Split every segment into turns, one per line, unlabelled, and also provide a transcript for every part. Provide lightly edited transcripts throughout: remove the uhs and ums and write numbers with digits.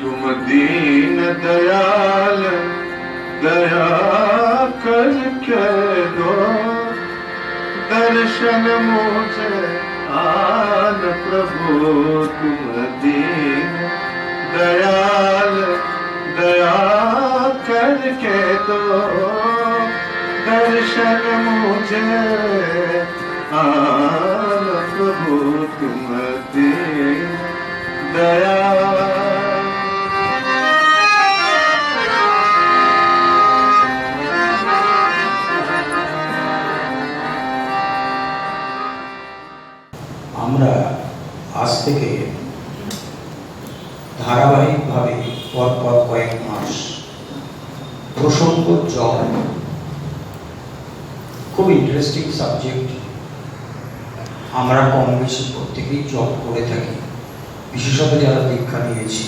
तुम दीन दयाल दया करके दो, दर्शन मुझे आन प्रभु। तुम दीन दयाल दया करके दो, दर्शन मुझे आन प्रभु। तुम दीन दयाल।
আমরা আজ থেকে ধারাবাহিকভাবে পরপর কয়েক মাস প্রসঙ্গ জপ, খুব ইন্টারেস্টিং সাবজেক্ট। আমরা কম বেশি প্রত্যেকেই জপ করে থাকি, বিশেষত যারা দীক্ষা নিয়েছি।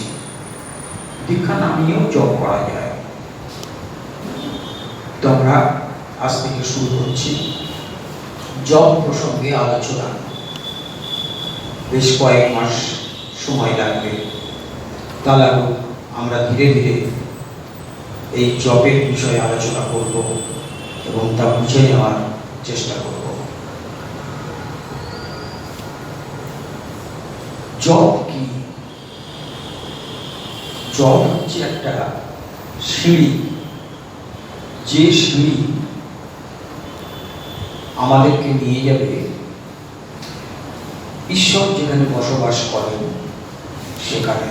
দীক্ষা না নিয়েও জপ করা যায়। তো আমরা আজ থেকে শুরু করছি জপ প্রসঙ্গে আলোচনা। বেশ কয়েক মাস সময় লাগবে, তা লাগুক আমরা ধীরে ধীরে এই জপের বিষয়ে আলোচনা করব এবং তা বুঝে নেওয়ার চেষ্টা করব। জপ কি? জপ হচ্ছে একটা সিঁড়ি, যে সিঁড়ি আমাদেরকে নিয়ে যাবে ঈশ্বর যেখানে বসবাস করেন সেখানে।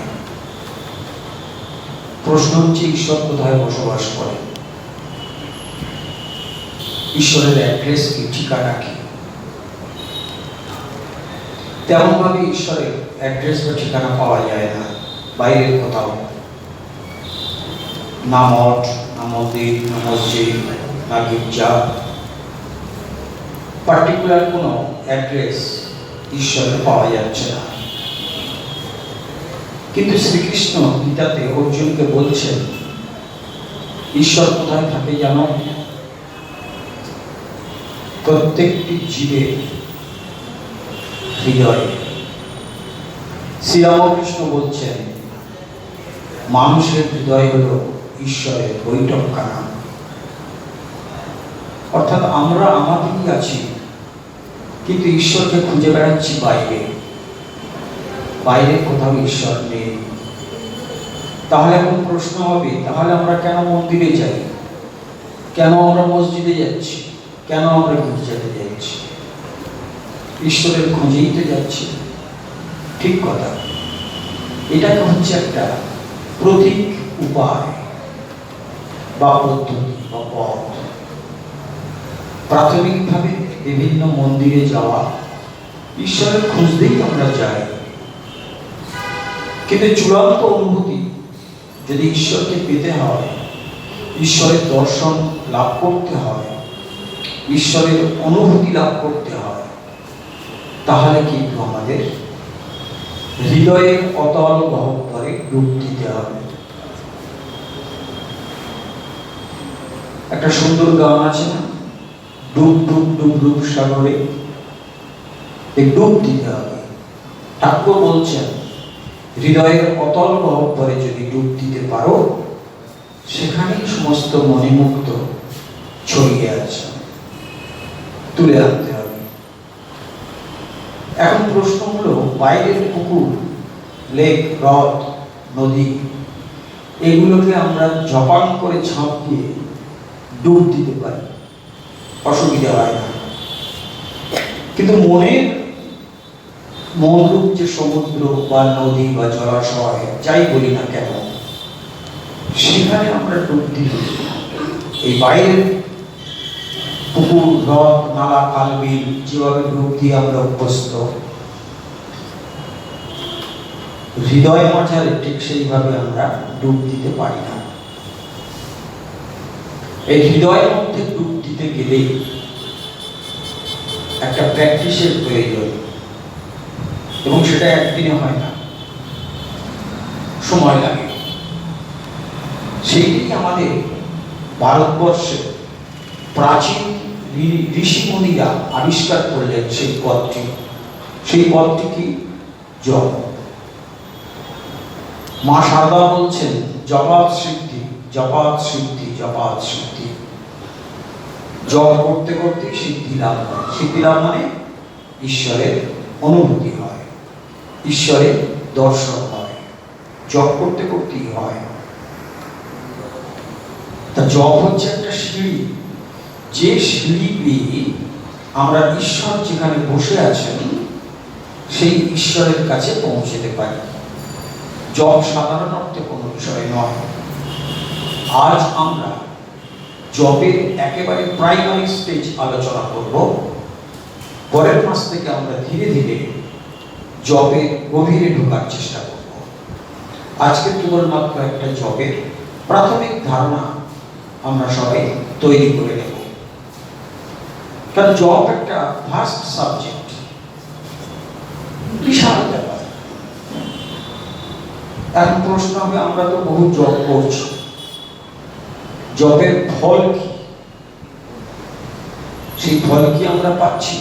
প্রশ্ন হচ্ছে, ঈশ্বর কোথায় বসবাস করেন? ঈশ্বরের অ্যাড্রেস কি, ঠিকানা কি? তেমন ভাবে ঈশ্বরের অ্যাড্রেস বা ঠিকানা পাওয়া যায় না বাইরের কোথাও। না মঠ, না মন্দির, না মসজিদ, না গির্জা, পার্টিকুলার কোনো অ্যাড্রেস ঈশ্বরের পাওয়া যাচ্ছে না। কিন্তু শ্রীকৃষ্ণ গীতাতে অর্জুনকে বলছেন, ঈশ্বর কোথায় থাকে জানো? প্রত্যেকটি জীবের হৃদয়ে। শ্রীরামকৃষ্ণ বলছেন, মানুষের হৃদয় হলো ঈশ্বরের বৈঠকখানা। অর্থাৎ আমরা আমাদেরই আছি, কিন্তু ঈশ্বরকে খুঁজে বেড়াচ্ছি বাইরে। বাইরে কোথাও ঈশ্বর নেই। তাহলে এখন প্রশ্ন হবে, তাহলে আমরা কেন মন্দিরে যাই, কেন আমরা মসজিদে যাচ্ছি, কেন আমরা গির্জাতে যাচ্ছি? ঈশ্বরের খোঁজেই তো যাচ্ছি। ঠিক কথা। এটাকে হচ্ছে একটা প্রতীক, উপায় বা পদ্ধতি বা পথ। প্রাথমিকভাবে বিভিন্ন মন্দিরে যাওয়া, ঈশ্বরের খুঁজতেই আমরা যাই। কিন্তু চূড়ান্ত অনুভূতি যদি ঈশ্বরকে পেতে হয়, ঈশ্বরের দর্শন লাভ করতে হয়, ঈশ্বরের অনুভূতি লাভ করতে হয়, তাহলে কিন্তু আমাদের হৃদয়ের অতল গহ্বরে ডুব দিতে হবে। একটা সুন্দর গান আছে না, ডুব ডুব ডুব ডুব সাগরে, ডুব দিতে হবে। ঠাকুর বলছেন, হৃদয়ের অতল গহ্বরে যদি ডুব দিতে পারো, সেখানেই সমস্ত মণিমুক্ত ছড়িয়ে আছে, তুলে আনতে হবে। এখন প্রশ্ন হলো, বাইরের পুকুর, লেক, হ্রদ, নদী, এগুলোকে আমরা ঝপাং করে ঝাঁপ দিয়ে ডুব দিতে পারি, অসুবিধা হয় না। কিন্তু মনরূপ যে সমুদ্র বা নদী বা জলাশয়, যাই বলি না কেন, সেখানে আমরা ডুব দিই। এই বাইরের পুকুর, হ্রদ, নালা, খাল, বিল যেভাবে ডুব দিয়ে আমরা অভ্যস্ত, হৃদয় মাঝারে ঠিক সেইভাবে আমরা ডুব দিতে পারি না। এই হৃদয়ের মধ্যে ডুব দিতে গেলে একটা প্র্যাকটিসের প্রয়োজন, এবং সেটা একদিনে হয় না, সময় লাগে। সেইটাই আমাদের ভারতবর্ষে প্রাচীন ঋষিমুনিরা আবিষ্কার করলেন। সেই পথটি কি? জপ। মা শারদা বলছেন জপাত সিদ্ধি, জপাত সিদ্ধি, জপাত সিদ্ধি। জপ করতে করতে সিদ্ধি লাভ হয়। সিদ্ধি লাভ মানে ঈশ্বরের অনুভূতি হয়, ঈশ্বরের দর্শন হয়, জপ করতে করতেই হয়। তা জপ হচ্ছে একটা সিঁড়ি, যে সিঁড়ি পেয়ে আমরা ঈশ্বর যেখানে বসে আছেন সেই ঈশ্বরের কাছে পৌঁছতে পারি। জপ সাধারণ অর্থে কোনো বিষয় নয়। আজ আমরা জপের একেবারে প্রাইমারি স্টেজ আলোচনা করব। পরের মাস থেকে আমরা ধীরে ধীরে জপের গভীরে ঢোকার চেষ্টা করব। আজকে কেবলমাত্র একটা জপের প্রাথমিক ধারণা আমরা সবাই তৈরি করে নেব। কারণ জপ একটা ভাস্ট সাবজেক্ট, বিশাল ব্যাপার। এখন প্রশ্ন হবে, আমরা তো বহু জপ করছি, জপের ফল কি? সেই ফল কি আমরা পাচ্ছি?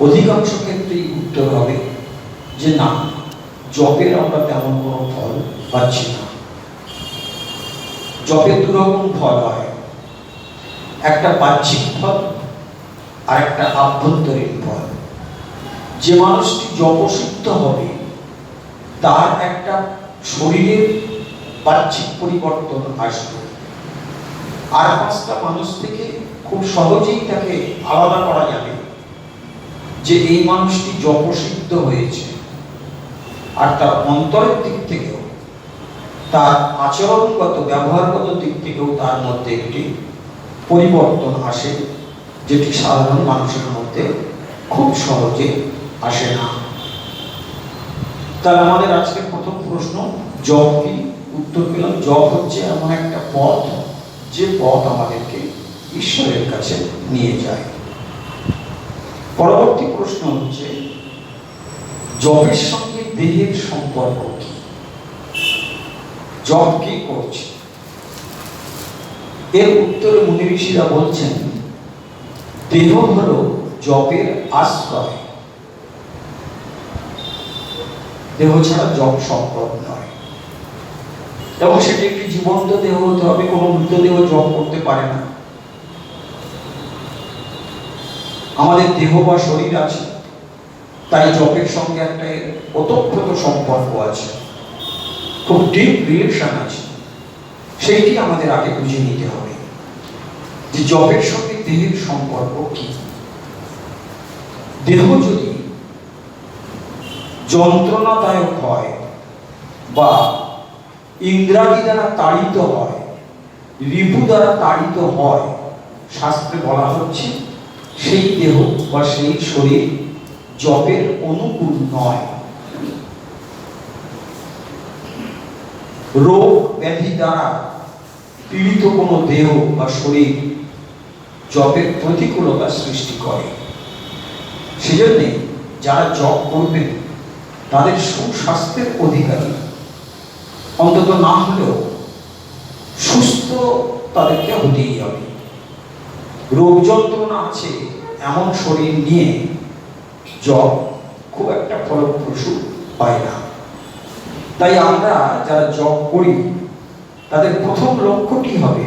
অধিকাংশ ক্ষেত্রেই উত্তর হবে যে না, জপের আমরা তেমন কোনো ফল পাচ্ছি না। জপের দুরকম ফল হয়, একটা বাহ্যিক ফল আর একটা আভ্যন্তরীণ ফল। যে মানুষটি জপসিদ্ধ হবে তার একটা শরীরের বাহ্যিক পরিবর্তন আসবে। আর পাঁচটা মানুষ থেকে খুব সহজেই তাকে আলাদা করা যাবে যে এই মানুষটি জপসিদ্ধ হয়েছে। আর তার অন্তরের দিক থেকেও, তার আচরণগত ব্যবহারগত দিক থেকেও তার মধ্যে একটি পরিবর্তন আসে, যেটি সাধারণ মানুষের মধ্যে খুব সহজে আসে না। তাহলে আমাদের আজকের প্রথম প্রশ্ন, জপ কি? উত্তর পেলাম, জপ হচ্ছে এমন একটা পথ যে পথ আমাদেরকে ঈশ্বরের কাছে নিয়ে যায়। পরবর্তী প্রশ্ন হচ্ছে, জপের সঙ্গে দেহের সম্পর্ক কি? জপ কি করছে? এর উত্তরে মুনি ঋষিরা বলছেন, দেহ হলো জপের আশ্রয়। দেহ ছাড়া জপ সম্ভব নয়, এবং সেটি একটি জীবন্ত দেহ হতে হবে। কোনো মৃতদেহ জপ করতে পারে না। আমাদের দেহ বা শরীর আছে, তাই জপের সঙ্গে একটা ওতপ্রোত সম্পর্ক আছে, খুব ডিপ রিলেশন আছে। সেইটি আমাদের আগে বুঝে নিতে হবে যে জপের সঙ্গে দেহের সম্পর্ক কি। দেহ যদি যন্ত্রণাদায়ক হয় বা ইন্দ্রাদি দ্বারা তাড়িত হয়, রিপু দ্বারা তাড়িত হয়, শাস্ত্রে বলা হচ্ছে সেই দেহ বা সেই শরীর জপের অনুকূল নয়। রোগ ব্যাধি দ্বারা পীড়িত কোনো দেহ বা শরীর জপের প্রতিকূলতা সৃষ্টি করে। সেজন্য যারা জপ করবেন তাদের সুস্বাস্থ্যের অধিকারী, অন্তত না হলেও সুস্থ তাদেরকে হতেই হবে। রোগ যন্ত্রণা আছে এমন শরীর নিয়ে জপ খুব একটা ফলপ্রসূ হয় না। তাই আমরা যারা জপ করি তাদের প্রথম লক্ষ্যটি হবে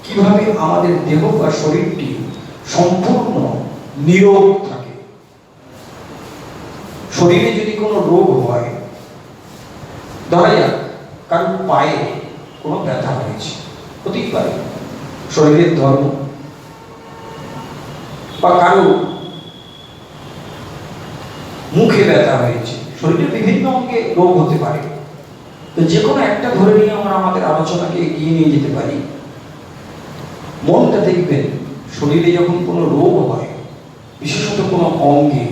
কিভাবে আমাদের দেহ বা শরীরটি সম্পূর্ণ নিরোগ থাকে। শরীরে যদি কোনো রোগ হয়, ধরা যাক কারণ পায়ে কোনো ব্যথা হয়েছে, হতেই পারে শরীরের ধর্ম, বা কারো মুখে ব্যথা হয়েছে, শরীরের বিভিন্ন অঙ্গে রোগ হতে পারে। তো যে কোনো একটা ধরে নিয়ে আমরা আমাদের আলোচনাকে এগিয়ে নিয়ে যেতে পারি। মনটা দেখবেন, শরীরে যখন কোনো রোগ হয়, বিশেষত কোনো অঙ্গে,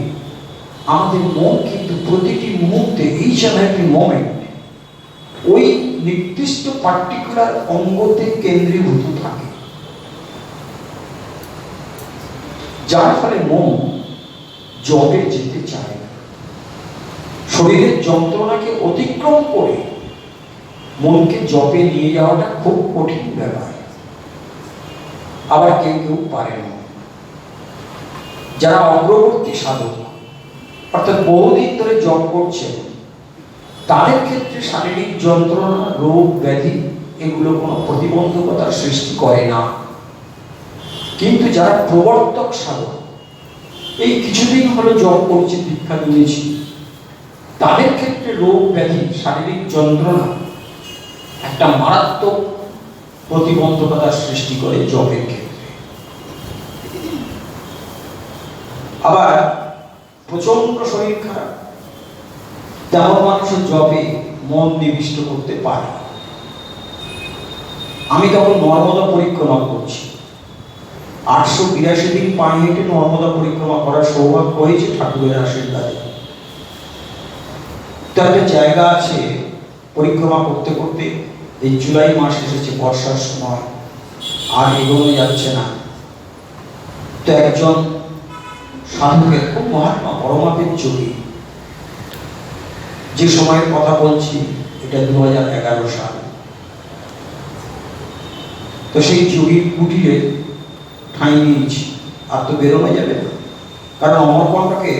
আমাদের মন কিন্তু প্রতিটি মুহূর্তে, ইচ অ্যান্ড এভরি মোমেন্ট, ওই নির্দিষ্ট পার্টিকুলার অঙ্গতে কেন্দ্রীভূত থাকে, যার ফলে মন জপে যেতে চায় না। শরীরের যন্ত্রণাকে অতিক্রম করে মনকে জপে নিয়ে যাওয়াটা খুব কঠিন ব্যাপার। আবার কেউ কেউ পারে না। যারা অগ্রবর্তী সাধক, অর্থাৎ বহুদিন ধরে জপ করছেন, তাদের ক্ষেত্রে শারীরিক যন্ত্রণা, রোগ ব্যাধি এগুলো কোনো প্রতিবন্ধকতার সৃষ্টি করে না। কিন্তু যারা প্রবর্তক সাধক, এই কিছুদিন হলো জপ করছে, দীক্ষা নিয়েছি, তাদের ক্ষেত্রে রোগ ব্যাধি, শারীরিক যন্ত্রণা একটা মারাত্মক প্রতিবন্ধকতার সৃষ্টি করে জপের ক্ষেত্রে। আবার প্রচন্ড শরীর খারাপ, তেমন মানুষের জপে মন নিবিষ্ট করতে পারে। আমি তখন নর্মদা পরিক্রমা করছি, 882 দিন পায়ে হেঁটে নর্মদা পরিক্রমা করার সৌভাগ্য হয়েছে ঠাকুরের আশীর্বাদে। তো একটা জায়গা আছে, পরিক্রমা করতে করতে এই জুলাই মাস এসেছে, বর্ষার সময়, আর এগোনো যাচ্ছে না। তো একজন সাধকের, খুব মহাত্মা, পরমাপের যোগী, যে সময়ের কথা বলছি এটা 2011 সাল। তো সেই যোগীর কুটিরে ঠাঁই নিয়েছি, আর তো বেরোনো যাবে না, কারণ অমরকণ্টকে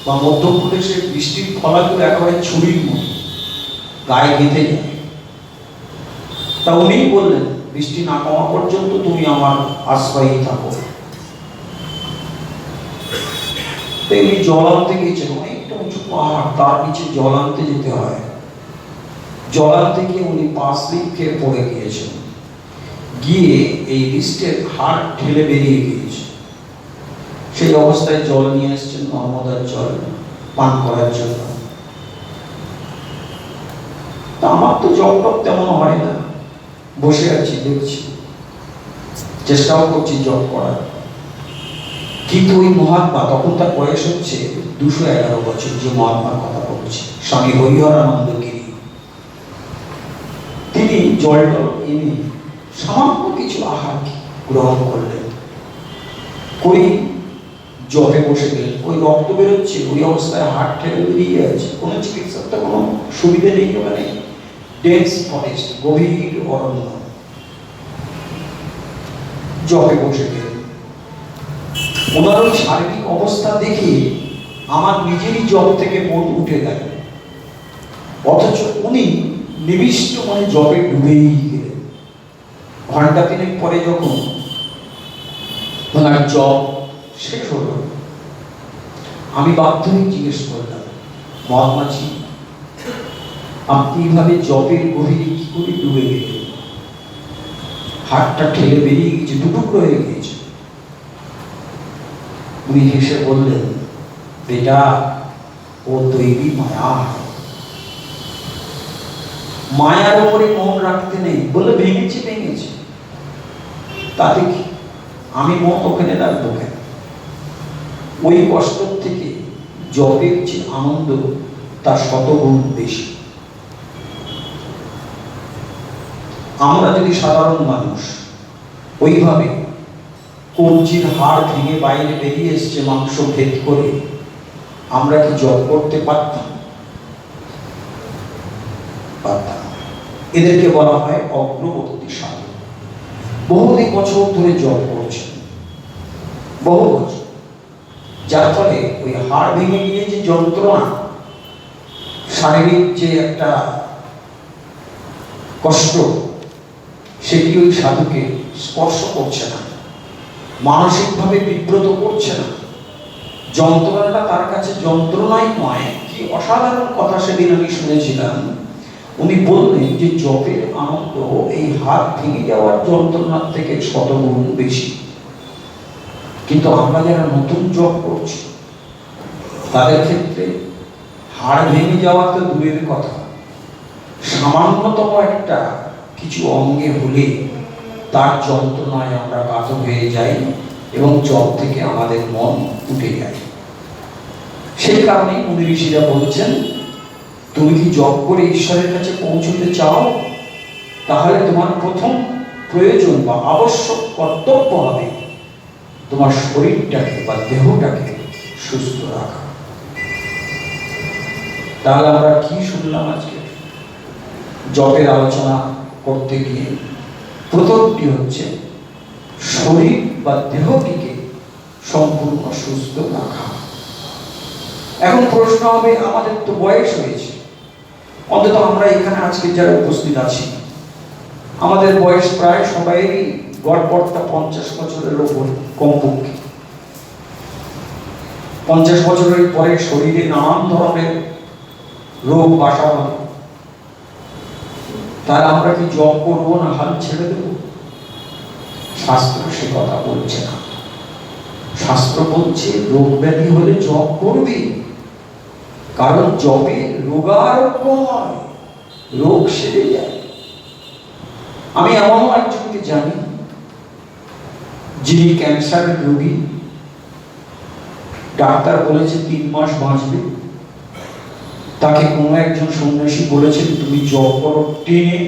বা মধ্যপ্রদেশের বৃষ্টির ফলাগুলো একেবারে ছুরির মতো গায়ে গেঁথে যায়। তা উনি বললেন, বৃষ্টি না কমা পর্যন্ত তুমি আমার আশ্রয়ী থাকো। উনি জল আনতে গিয়েছেন, অনেকটা উঁচু পাহাড়, তার নিচে জল আনতে যেতে হয়। জল আনতে গিয়ে উনি পা স্লিপ খেয়ে পড়ে গিয়েছেন, গিয়ে এই রিস্টের হাড় ঠেলে বেরিয়ে গিয়েছে। সেই অবস্থায় জল নিয়ে এসছেন, নর্মদার জল পান করার জন্য। তা আমার তো জল টপ তেমন হয় না, বসে আছি, দেখছি, চেষ্টাও করছি জপ করার। কিন্তু ওই মহাত্মা, তখন তার বয়স হচ্ছে 211 বছর, যে মহাত্মার কথা বলছি, স্বামী হরিহরানন্দ গিরি, তিনি জল টল এনে সামান্য কিছু আহার গ্রহণ করলেন, কই জপে বসে গেলেন। ওই রক্ত বেরোচ্ছে, ওই অবস্থায় হার্ট ঠেলে বেরিয়ে আছে, কোনো চিকিৎসার তো কোনো সুবিধা নেই ওখানে, ডেন্স ফরেস্ট, গভীর অরণ্য। জপে বসে গেলেন। ওনার ওই শারীরিক অবস্থা দেখে আমার নিজেরই জপ থেকে মন উঠে গেল, অথচ উনি নিবিষ্ট মনে জপে ডুবেই গেলেন। ঘন্টা তিনেক পরে যখন ওনার জপ শেষ হলো, আমি বাধ্য হয়ে জিজ্ঞেস করলাম, মহাত্মাজি, আপনি এইভাবে জপের গভীরে কি করে ডুবে গেলেন? হাতটা ঠেলে বেরিয়ে গেছে, দুটুকরো হয়ে গিয়েছে। উনি হেসে বললেন, বেটা, ও দৈবী মায়া, মায়ার উপরে মন রাখতে নেই। বলে ভেঙেছে, ভেঙেছে, তাতে কি, আমি মন ওখানে রাখবো কেন? ওই কষ্ট থেকে জপের যে আনন্দ, তার শতগুণ বেশি। আমরা যদি সাধারণ মানুষ ওইভাবে কবজির হাড় ভেঙে বাইরে বেরিয়ে এসছে মাংস ভেদ করে, আমরা কি জপ করতে পারতাম? পারতাম। এদেরকে বলা হয় অগ্রবর্তী সাধক। বহুদিন বছর ধরে জপ করছেন, বহু বছর, যার ফলে ওই হাড় ভেঙে গিয়ে যে যন্ত্রণা, শারীরিক যে একটা কষ্ট, সেটি ওই সাধুকে স্পর্শ করছে না, মানসিকভাবে বিব্রত করছে না। যন্ত্রণাটা তার কাছে যন্ত্রণাই নয়। কি অসাধারণ কথা সেদিন আমি শুনেছিলাম। উনি বললেন যে জপের আনন্দ এই হাত ভেঙে যাওয়ার যন্ত্রণার থেকে শতগুণ বেশি। কিন্তু আমরা যারা নতুন জপ করছি, তাদের ক্ষেত্রে হাড় ভেঙে যাওয়া তো দূরের কথা, সামান্যতম একটা কিছু অঙ্গে হলে তার যন্ত্রণায় আমরা কাতর হয়ে যাই এবং জপ থেকে আমাদের মন উঠে যায়। সেই কারণে মুনি ঋষিরা বলছেন, তুমি কি জপ করে ঈশ্বরের কাছে পৌঁছতে চাও, তাহলে তোমার প্রথম প্রয়োজন বা আবশ্যক কর্তব্য হবে তোমার শরীরটাকে বা দেহটাকে সুস্থ রাখা। তাহলে আমরা কি শুনলাম আজকে জপের আলোচনা করতে গিয়ে? প্রথমটি হচ্ছে শরীর বা দেহটিকে সম্পূর্ণ সুস্থ রাখা। এখন প্রশ্ন হবে, আমাদের তো বয়স হয়েছে, অন্তত আমরা এখানে আজকে যারা উপস্থিত আছি, আমাদের বয়স প্রায় সবাইরই গড়পড়তা 50 বছরের ওপর কমপক্ষে। 50 বছরের পরে শরীরে নানান ধরনের রোগ বাসা বাঁধে। তার আমরা কি জব করবো না হাল ছেড়ে দেব? শাস্ত্র সে কথা বলছে না। শাস্ত্র বলছে রোগ ব্যাধি হলে জব করবে, কারণ জবে রোগারোগ্য হয়, রোগ সেরে যায়। আমি এমনও একজনকে জানি যিনি ক্যান্সারের রোগী, ডাক্তার বলেছে 3 মাস বাঁচবে। তাকে কোনো একজন সন্ন্যাসী বলেছেন তুমি জব করো, টেনে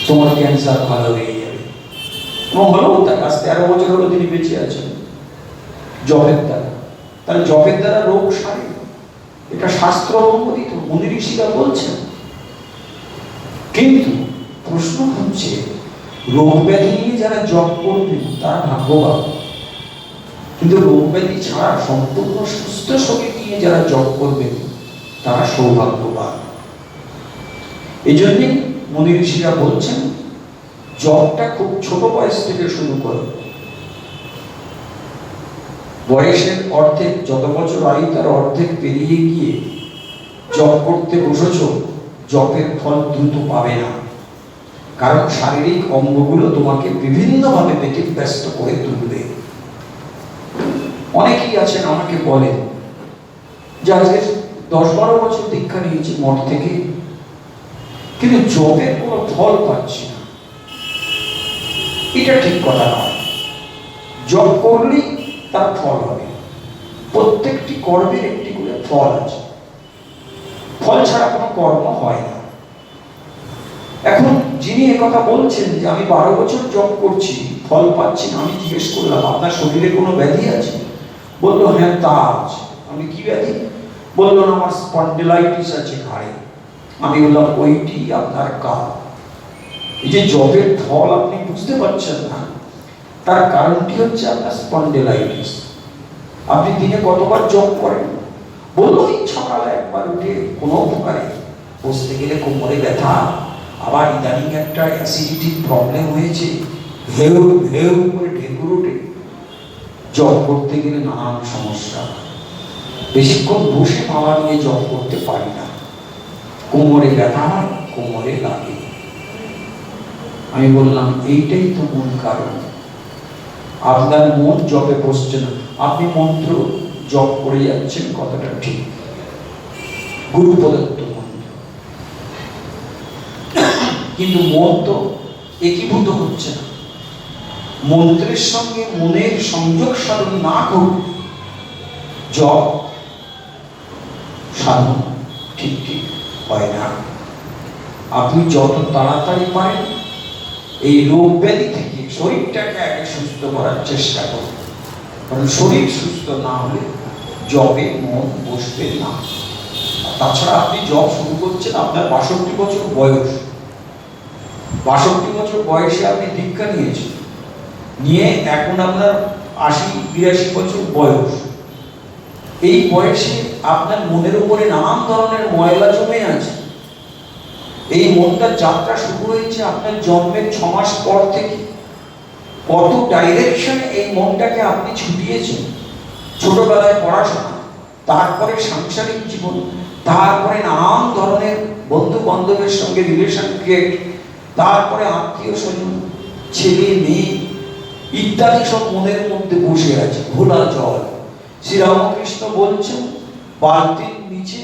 তোমার ক্যান্সার ভালো হয়ে যাবে। এবং হলো তার কাছ 13 বছর হলো তিনি বেঁচে আছেন জবের দ্বারা। তাহলে জবের দ্বারা রোগ সারে, এটা শাস্ত্র অনুমোদিত, মুনি ঋষিরা বলছেন। কিন্তু প্রশ্ন হচ্ছে রোগ ব্যাধি নিয়ে যারা জব করবে তারা ভাগ্যবান, কিন্তু রোগ ব্যাধি ছাড়া সম্পূর্ণ সুস্থ শরীর নিয়ে যারা জব করবে তারা সৌভাগ্যবান। এই জন্যই মুনি ঋষিরা বলছেন জবটা খুব ছোট বয়স থেকে শুরু করো। বয়সের অর্ধেক, যত বছর আয়ু তার অর্ধেক পেরিয়ে গিয়ে জব করতে বসেছ, জবের ফল দ্রুত পাবে না, কারণ শারীরিক অঙ্গগুলো তোমাকে বিভিন্নভাবে ব্যতিব্যস্ত করে তুলবে। অনেকেই আছেন আমাকে বলেন যে আজকে 10-12 বছর দীক্ষা নিয়েছি মঠ থেকে, কিন্তু জবের কোনো ফল পাচ্ছি না। এটা ঠিক কথা নয়। জব করলেই তার ফল হবে। প্রত্যেকটি কর্মের একটি করে ফল আছে, ফল ছাড়া কোনো কর্ম হয় না। এখন যিনি একথা বলছেন যে আমি 12 বছর জব করছি ফল পাচ্ছি না, আমি জিজ্ঞেস করলাম আপনার শরীরে কোনো ব্যাধি আছে? বললো হ্যাঁ তা আছে। আমি কি ব্যাধি? বললো না আমার স্পন্ডিলাইটিস আছে ঘাড়ে। আমি বললাম ওইটি আপনার কারণ। এই যে জবের ফল আপনি বুঝতে পারছেন না, তার কারণটি হচ্ছে আপনার স্পন্ডিলাইটিস। আপনি দিনে কতবার জব করেন? বললো এই সকালে একবার উঠে কোনো উপকারে, বসতে গেলে কোমরে ব্যথা, আবার ইদানিং একটা অ্যাসিডিটির প্রবলেম হয়েছে, ভেউ ভেউ করে ঢেকুর ওঠে। জব করতে গেলে নানান সমস্যা, বেশিক্ষণ বসে মালা নিয়ে জব করতে পারি না, কোমরে ব্যথা, কোমরে লাগে। আমি বললাম এইটাই তো মূল কারণ। আপনার মন জবে বসছে না। আপনি মন্ত্র জপ করে যাচ্ছেন, কথাটা ঠিক, গুরু প্রদত্ত মন্ত্র, কিন্তু মন তো একীভূত হচ্ছে না। মন্ত্রের সঙ্গে মনের সংযোগ সাধন না করুন জপ সাধন ঠিক ঠিক হয় না। আপনি যত তাড়াতাড়ি পারেন এই রোগ ব্যাধি থেকে শরীরটাকে আগে সুস্থ করার চেষ্টা করুন, কারণ শরীর সুস্থ না হলে জবে মন বসবে না। তাছাড়া আপনি জব শুরু করছেন আপনার 62 বছর বয়স। 62 বছর বয়সে আপনি দীক্ষা নিয়েছেন, নিয়ে এখন আপনার 80-82 বছর বয়স। এই বয়সে আপনার মনের উপরে নানান ধরনের ময়লা জমে আছে। এই মনটার যাত্রা শুরু হয়েছে আপনার জন্মের 6 মাস পর থেকে। কত ডাইরেকশনে এই মনটাকে আপনি ছুটিয়েছেন। ছোটবেলায় পড়াশোনা, তারপরে সাংসারিক জীবন, তারপরে নানান ধরনের বন্ধু বান্ধবের সঙ্গে রিলেশন ক্রিয়েট, তারপরে আত্মীয় স্বজন, ছেলে মেয়ে ইত্যাদি সব মনের মধ্যে বসে আছে ঘোলা জল। শ্রীরামকৃষ্ণ বলছেন বালতির নিচে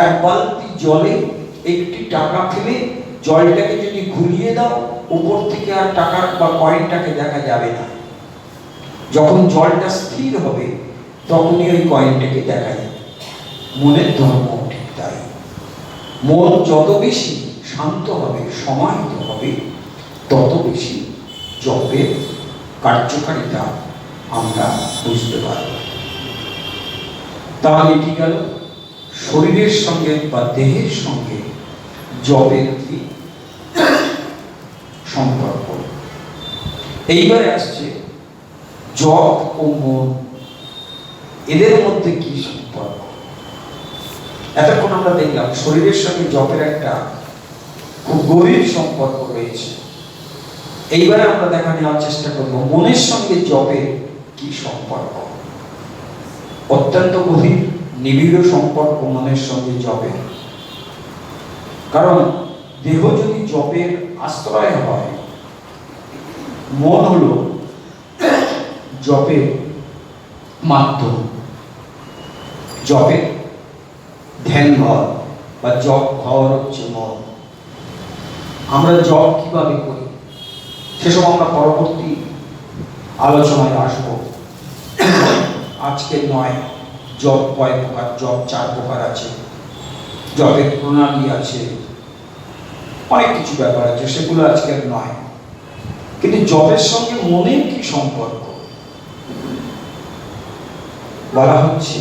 1 বালতি জলে 1টি টাকা ফেলে জলটাকে যদি ঘুরিয়ে দাও, উপর থেকে আর টাকার বা কয়েনটাকে দেখা যাবে না। যখন জলটা স্থির হবে তখনই ওই কয়েনটাকে দেখা যাবে। মনের ধর্ম ঠিক তাই। মন যত বেশি শান্ত হবে, সমাহিত হবে, তত বেশি জপের কার্যকারিতা আমরা বুঝতে পারব। তাহলে কি গেল শরীরের সঙ্গে বা দেহের সঙ্গে জপের কি সম্পর্ক। এইবারে আসছে জপ ও মন, এদের মধ্যে কি সম্পর্ক। এতক্ষণ আমরা দেখলাম শরীরের সঙ্গে জপের একটা খুব গভীর সম্পর্ক রয়েছে। এইবারে আমরা দেখা নেওয়ার চেষ্টা করব মনের সঙ্গে জপের কি সম্পর্ক। অত্যন্ত গভীর নিবিড় সম্পর্ক মনের সঙ্গে জপের। কারণ দেহ যদি জপের আশ্রয় হয়, মন হলো জপের মাধ্যম, জপের ধ্যান ঘর বা জপ ঘর হচ্ছে মন। আমরা জপ কিভাবে করি সেসব আমরা পরবর্তী আলোচনায় আসব। আজকে নয়, জপ কয় প্রকার, জপ 4 প্রকার আছে, জপের প্রণালী আছে, অনেক কিছু ব্যাপার আছে, সেগুলো আজকের নয়। কিন্তু জপের সঙ্গে মনের কি সম্পর্ক? বলা হচ্ছে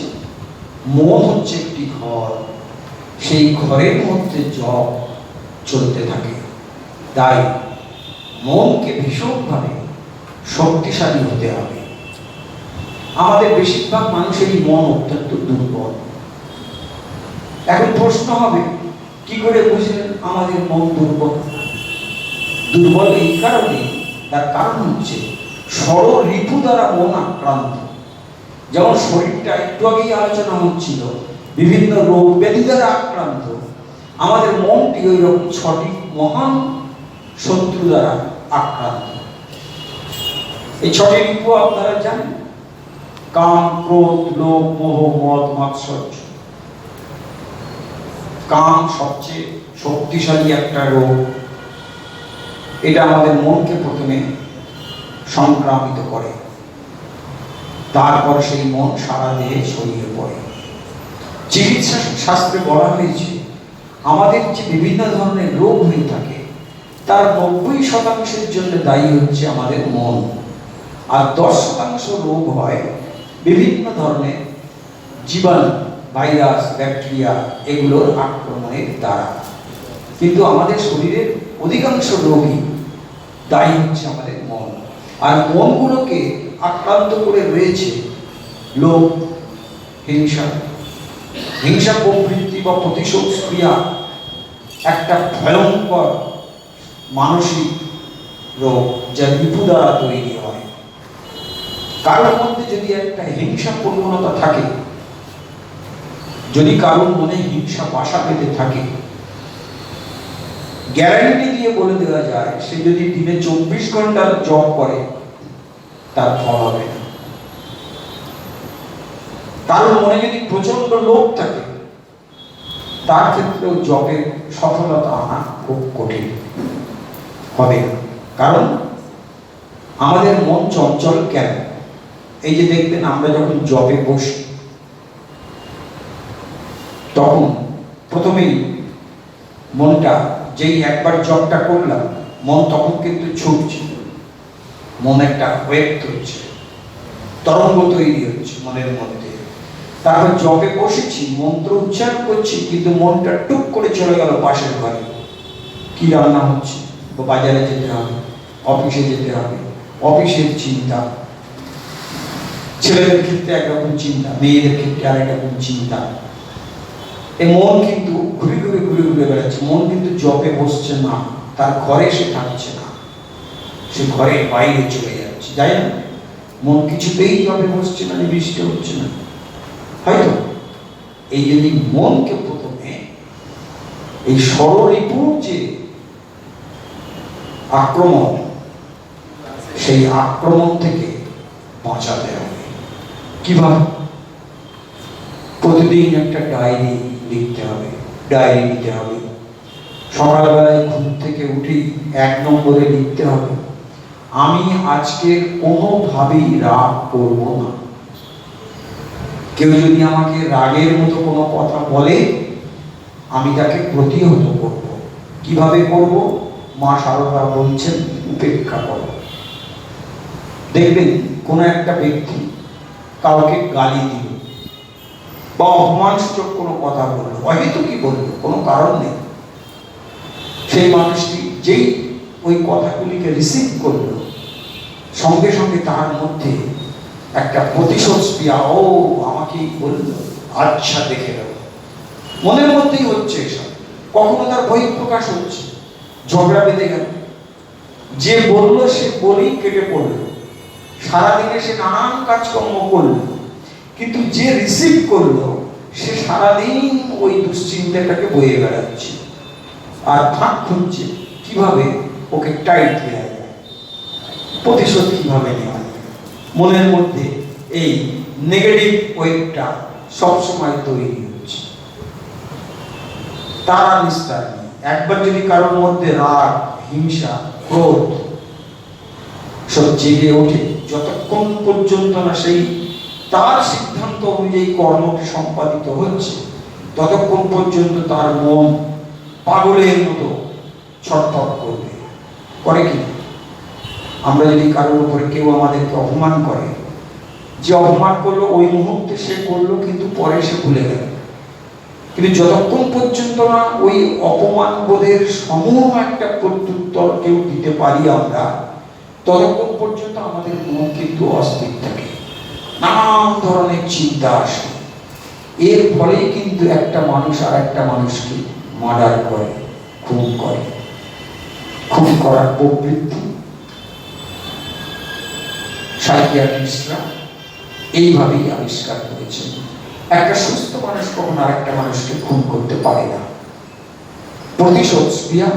মন হচ্ছে একটি ঘর, সেই ঘরের মধ্যে জপ চলতে থাকে। তাই মনকে ভীষণভাবে শক্তিশালী হতে হবে। আমাদের বেশিরভাগ মানুষেরই মন অত্যন্ত দুর্বল। এখন প্রশ্ন হবে, কি করে বুঝলেন আমাদের মন দুর্বল? দুর্বল এই কারণে, তার কারণ হচ্ছে ষড় রিপু দ্বারা মন আক্রান্ত। যেমন শরীরটা একটু আগেই আলোচনা হচ্ছিল বিভিন্ন রোগ ব্যাধি দ্বারা আক্রান্ত, আমাদের মনটি ওই রকম 6টি মহান শত্রু দ্বারা আক্রান্ত। এই 6টি রিপু আপনারা জানেন, কাম, ক্রোধ, লোভ, মোহ, মদ, মাৎসর্য। কাম সবচেয়ে শক্তিশালী একটা রোগ। এটা আমাদের মনকে প্রথমে সংক্রামিত করে, তারপর সেই মন সারা দেহে ছড়িয়ে পড়ে। চিকিৎসা শাস্ত্রে বলা হয়েছে আমাদের যে বিভিন্ন ধরনের রোগ হয়ে থাকে তার 90% জন্য দায়ী হচ্ছে আমাদের মন, আর 10% রোগ হয় বিভিন্ন ধরনের জীবাণু, ভাইরাস, ব্যাকটেরিয়া, এগুলোর আক্রমণের দ্বারা। কিন্তু আমাদের শরীরের অধিকাংশ রোগই দায়ী হচ্ছে আমাদের মন। আর মনগুলোকে আক্রান্ত করে রয়েছে লোভ, হিংসা। হিংসা প্রবৃত্তি বা প্রতিশোধ ক্রিয়া একটা ভয়ঙ্কর মানসিক রোগ, যা রিপু দ্বারা তৈরি হয়। কারোর মধ্যে যদি একটা হিংসা প্রবণতা থাকে, যদি কারোর মনে হিংসা বাসা পেতে থাকে, গ্যারান্টি দিয়ে বলে দেওয়া যায় সে যদি দিনে 24 ঘন্টা জপ করে তার ফল হবে না। কারোর মনে যদি প্রচন্ড লোভ থাকে, তার ক্ষেত্রেও জপের সফলতা আনা খুব কঠিন হবে না। কারণ আমাদের মন চঞ্চল কেন? এই যে দেখবেন আমরা যখন জপে বসি তখন প্রথমেই মনটা, যেই একবার জপটা করলাম মন তখন কিন্তু ছুটছে, মন একটা ওয়েভ হচ্ছে, তরঙ্গ তৈরি হচ্ছে মনের মধ্যে। তারপর জপে বসেছি, মন্ত্র উচ্চারণ করছি, কিন্তু মনটা টুক করে চলে গেল পাশের ঘরে, কি রান্না হচ্ছে, বাজারে যেতে হবে, অফিসে যেতে হবে, অফিসের চিন্তা, ছেলেদের ক্ষেত্রে একরকম চিন্তা, মেয়েদের ক্ষেত্রে আরেক রকম চিন্তা। এই মন কিন্তু ঘুরে ঘুরে ঘুরে ঘুরে বেড়াচ্ছে। মন কিন্তু জপে বসছে না, তার ঘরে সে থাকছে না, সে ঘরের বাইরে চলে যাচ্ছে। যাই না, মন কিছুতেই জপে বসছে না, নিবিষ্ট হচ্ছে না। হয়তো এই যদি মনকে প্রথমে এই ষড়রিপুর যে আক্রমণ, সেই আক্রমণ থেকে বাঁচাতে হবে। কিভাবে? প্রতিদিন একটা ডায়েরি লিখতে হবে, ডায়েরি নিতে হবে। সকালবেলায় ঘুম থেকে উঠে 1 নম্বরে লিখতে হবে, আমি আজকে কোনোভাবেই রাগ করব না। কেউ যদি আমাকে রাগের মতো কোনো কথা বলে, আমি তাকে প্রতিহত করব। কিভাবে করব? মা সারদা বলছেন, উপেক্ষা করো। দেখবেন কোনো একটা ব্যক্তি কাউকে গালি দিল বা অপমানসূচক কোনো কথা বললো, হয়তো কি বললো, কোনো কারণ নেই, সেই মানুষটি যেই ওই কথাগুলিকে রিসিভ করলো, সঙ্গে সঙ্গে তার মধ্যে একটা প্রতিশোধ ক্রিয়া, ও আমাকেই বললো, আচ্ছা দেখে নেব, মনের মধ্যেই হচ্ছে এসব, কখনো তার বহিঃপ্রকাশ হচ্ছে, ঝগড়া বেঁধে গেল, যে বললো সে বলেই কেটে পড়লো, সারাদিনে সে নানান কাজকর্ম করলো, কিন্তু যে রিসিভ করলো সে সারাদিন ওই দুশ্চিন্তাটাকে বয়ে বেড়াচ্ছে আর ফাঁক খুঁজছে কিভাবে ওকে টাইট দেওয়া যায়, প্রতিশোধ কিভাবে নেওয়া যায়। মনের মধ্যে এই নেগেটিভ ওয়েবটা সবসময় তৈরি হচ্ছে, তারা নিস্তার নেই। একবার যদি কারোর মধ্যে রাগ, হিংসা, ক্রোধ সব জেগে ওঠে, যতক্ষণ পর্যন্ত না সেই তার সিদ্ধান্ত অনুযায়ী কর্মটি সম্পাদিত হচ্ছে, ততক্ষণ পর্যন্ত তার মন পাগলের মতো ছটফট করবে। করে কি? আমরা যদি কারোর উপরে কেউ আমাদেরকে অপমান করে, যে অপমান করলো ওই মুহূর্তে সে করলো, কিন্তু পরে সে ভুলে গেল। কিন্তু যতক্ষণ পর্যন্ত না ওই অপমান বোধের সমূহ একটা প্রত্যুত্তর কেউ দিতে পারি আমরা, ততক্ষণ পর্যন্ত আমাদের মন কিন্তু অস্থির থাকে, নানান ধরনের চিন্তা আসে। এর ফলেই কিন্তু একটা মানুষ আর একটা মানুষকে মার্ডার করে, খুন করে। খুন করার প্রবৃত্তি সাইকিয়াট্রিস্টরা এইভাবেই আবিষ্কার করেছে। একটা সুস্থ মানুষ কখনো আর একটা মানুষকে খুন করতে পারে না। প্রতিশোধ স্পৃহা,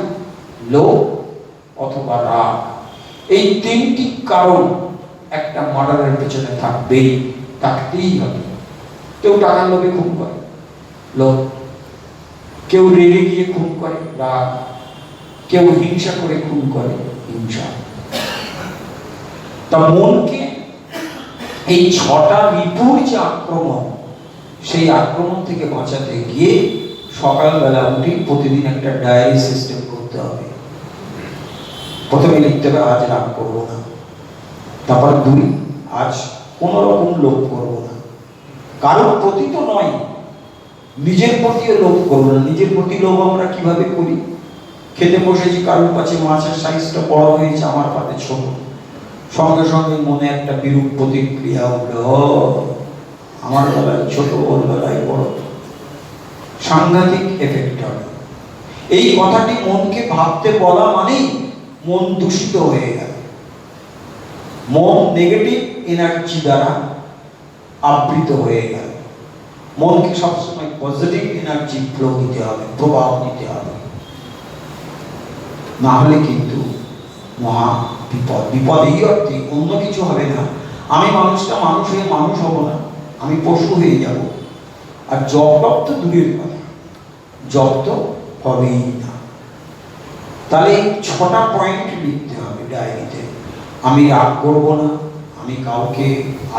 লোভ অথবা রাগ, এই তিনটি কারণ একটা মার্ডারের পেছনে থাকবেই, থাকতেই হবে। কেউ টাকার লোভে খুন করে, লোভ; কেউ রেগে গিয়ে খুন করে, রাগ; কেউ হিংসা করে খুন করে, হিংসা। তা মনকে এই 6টা রিপুর যে আক্রমণ, সেই আক্রমণ থেকে বাঁচাতে গিয়ে সকালবেলা উঠে প্রতিদিন একটা ডায়েরি সিস্টেম করতে হবে। প্রথমে লিখতে হবে, আজ রাগ করবো না। তারপর 2, আজ কোনো রকম লোভ করবো না। কারোর প্রতি তো নয়, নিজের প্রতিও লোভ করবো না। নিজের প্রতি লোভ আমরা কিভাবে করি? খেতে বসেছি, কারোর কাছে মাছের সাইজটা বড় হয়েছে, আমার পাতে ছোট, সঙ্গে সঙ্গে মনে একটা বিরূপ প্রতিক্রিয়া উঠলো, আমার বেলায় ছোট, ওর বেলায় বড়। সাংঘাতিক এফেক্ট হবে। এই কথাটি মনকে ভাবতে বলা মানেই মন দূষিত হয়ে গেল। মন নেগেটিভ এনার্জি দ্বারা আবৃত হয়ে গেল। মনকে সবসময় পজিটিভ এনার্জি ফ্লো দিতে হবে, প্রভাব দিতে হবে, না হলে কিন্তু মহা বিপদ। বিপদ এই অর্থে, অন্য কিছু হবে না। আমি মানুষটা মানুষ হয়ে মানুষ হব না, আমি পশু হয়ে যাব। আর জব তো দূরের কথা, জব তো হবেই না। তাহলে এই 6টা পয়েন্ট লিখতে হবে ডায়েরিতে। আমি রাগ করব না, আমি কাউকে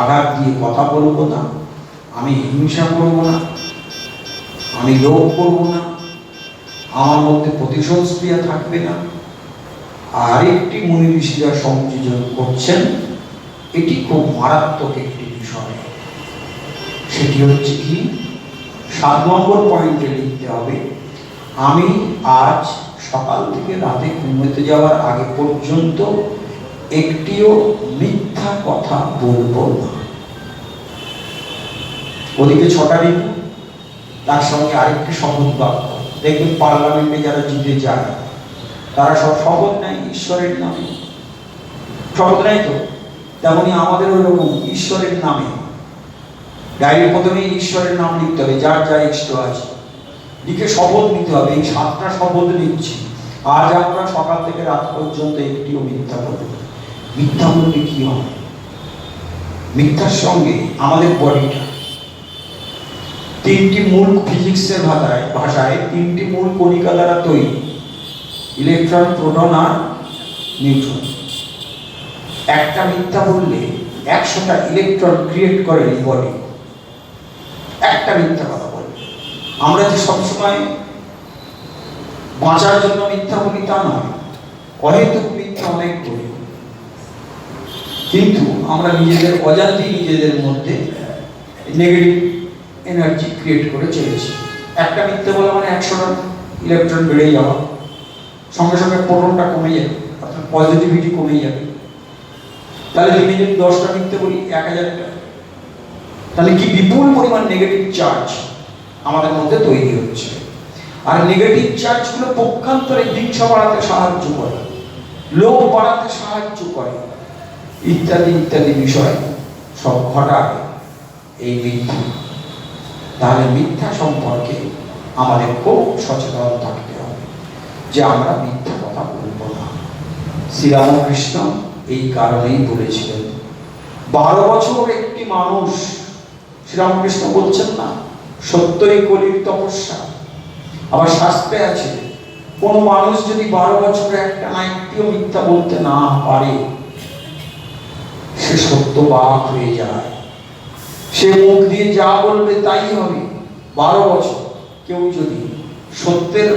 আঘাত দিয়ে কথা বলবো না, আমি হিংসা করব না, আমি লোভ করব না, আমার মধ্যে প্রতিশোধ স্পৃহা থাকবে না। আরেকটি মুনি ঋষিরা সংযোজন করছেন, এটি খুব মারাত্মক একটি বিষয়। সেটি হচ্ছে কি, 7 নম্বর পয়েন্টে লিখতে হবে, আমি আজ সকাল থেকে রাতে ঘুমোতে যাওয়ার আগে পর্যন্ত একটিও মিথ্যা কথা বলবো না। ওদিকে 6টা ঋতু, তার সঙ্গে আরেকটি শপথ বাক্য। দেখবেন পার্লামেন্টে যারা জিতে যায়, তারা সব শপথ নেয় ঈশ্বরের নামে। শপথ নেয় তো, তেমনি আমাদের ওই রকম ঈশ্বরের নামে ডায়েরির প্রথমেই ঈশ্বরের নাম লিখতে হবে, যার যা ইষ্ট আছে, লিখে শপথ নিতে হবে। এই 7টা শপথ নিচ্ছি, আজ আমরা সকাল থেকে রাত পর্যন্ত একটিও মিথ্যা বলবো না। মিথ্যা বললে কি হবে? মিথ্যার সঙ্গে আমাদের বডিটা 3টি মূল, ফিজিক্সের ভাষায় 3টি মূল কণিকা দ্বারা তৈরি, ইলেকট্রন, প্রোটন আর নিউট্রন। একটা মিথ্যা বললে 100টা ইলেকট্রন ক্রিয়েট করে এই বডি, একটা মিথ্যা কথা বলে। আমরা যে সবসময় বাঁচার জন্য মিথ্যা বলি তা নয়, অহেতুক মিথ্যা অনেক বলি, কিন্তু আমরা নিজেদের অজান্তেই নিজেদের মধ্যে নেগেটিভ এনার্জি ক্রিয়েট করে চলেছি। একটা মিথ্যা বলা মানে 100টা ইলেকট্রন বেড়ে যাওয়া, সঙ্গে সঙ্গে প্রোটনটা কমে যাবে, অর্থাৎ পজিটিভিটি কমে যাবে। তাহলে দিনে যদি 10টা মিথ্যে বলি, 1000টা, তাহলে কি বিপুল পরিমাণ নেগেটিভ চার্জ আমাদের মধ্যে তৈরি হচ্ছে। আর নেগেটিভ চার্জগুলো পক্ষান্তরে হিংসা বাড়াতে সাহায্য করে, লোভ বাড়াতে সাহায্য করে, ইত্যাদি ইত্যাদি বিষয় সব ঘটায় এই মিথ্যা। তাহলে মিথ্যা সম্পর্কে আমাদের খুব সচেতন থাকতে হবে যে আমরা মিথ্যা কথা বলব না। শ্রীরামকৃষ্ণ এই কারণেই বলেছিলেন। 12 বছর একটি মানুষ, শ্রীরামকৃষ্ণ বলছেন না সত্যই কলির তপস্যা। আবার শাস্ত্রে আছে কোন মানুষ যদি 12 বছরে একটা একটিও মিথ্যা বলতে না পারে সে সত্যবাক হয়ে যায়, সে মুখ দিয়ে যা বলবে তাই হবে। 12 বছর কেউ যদি সত্যের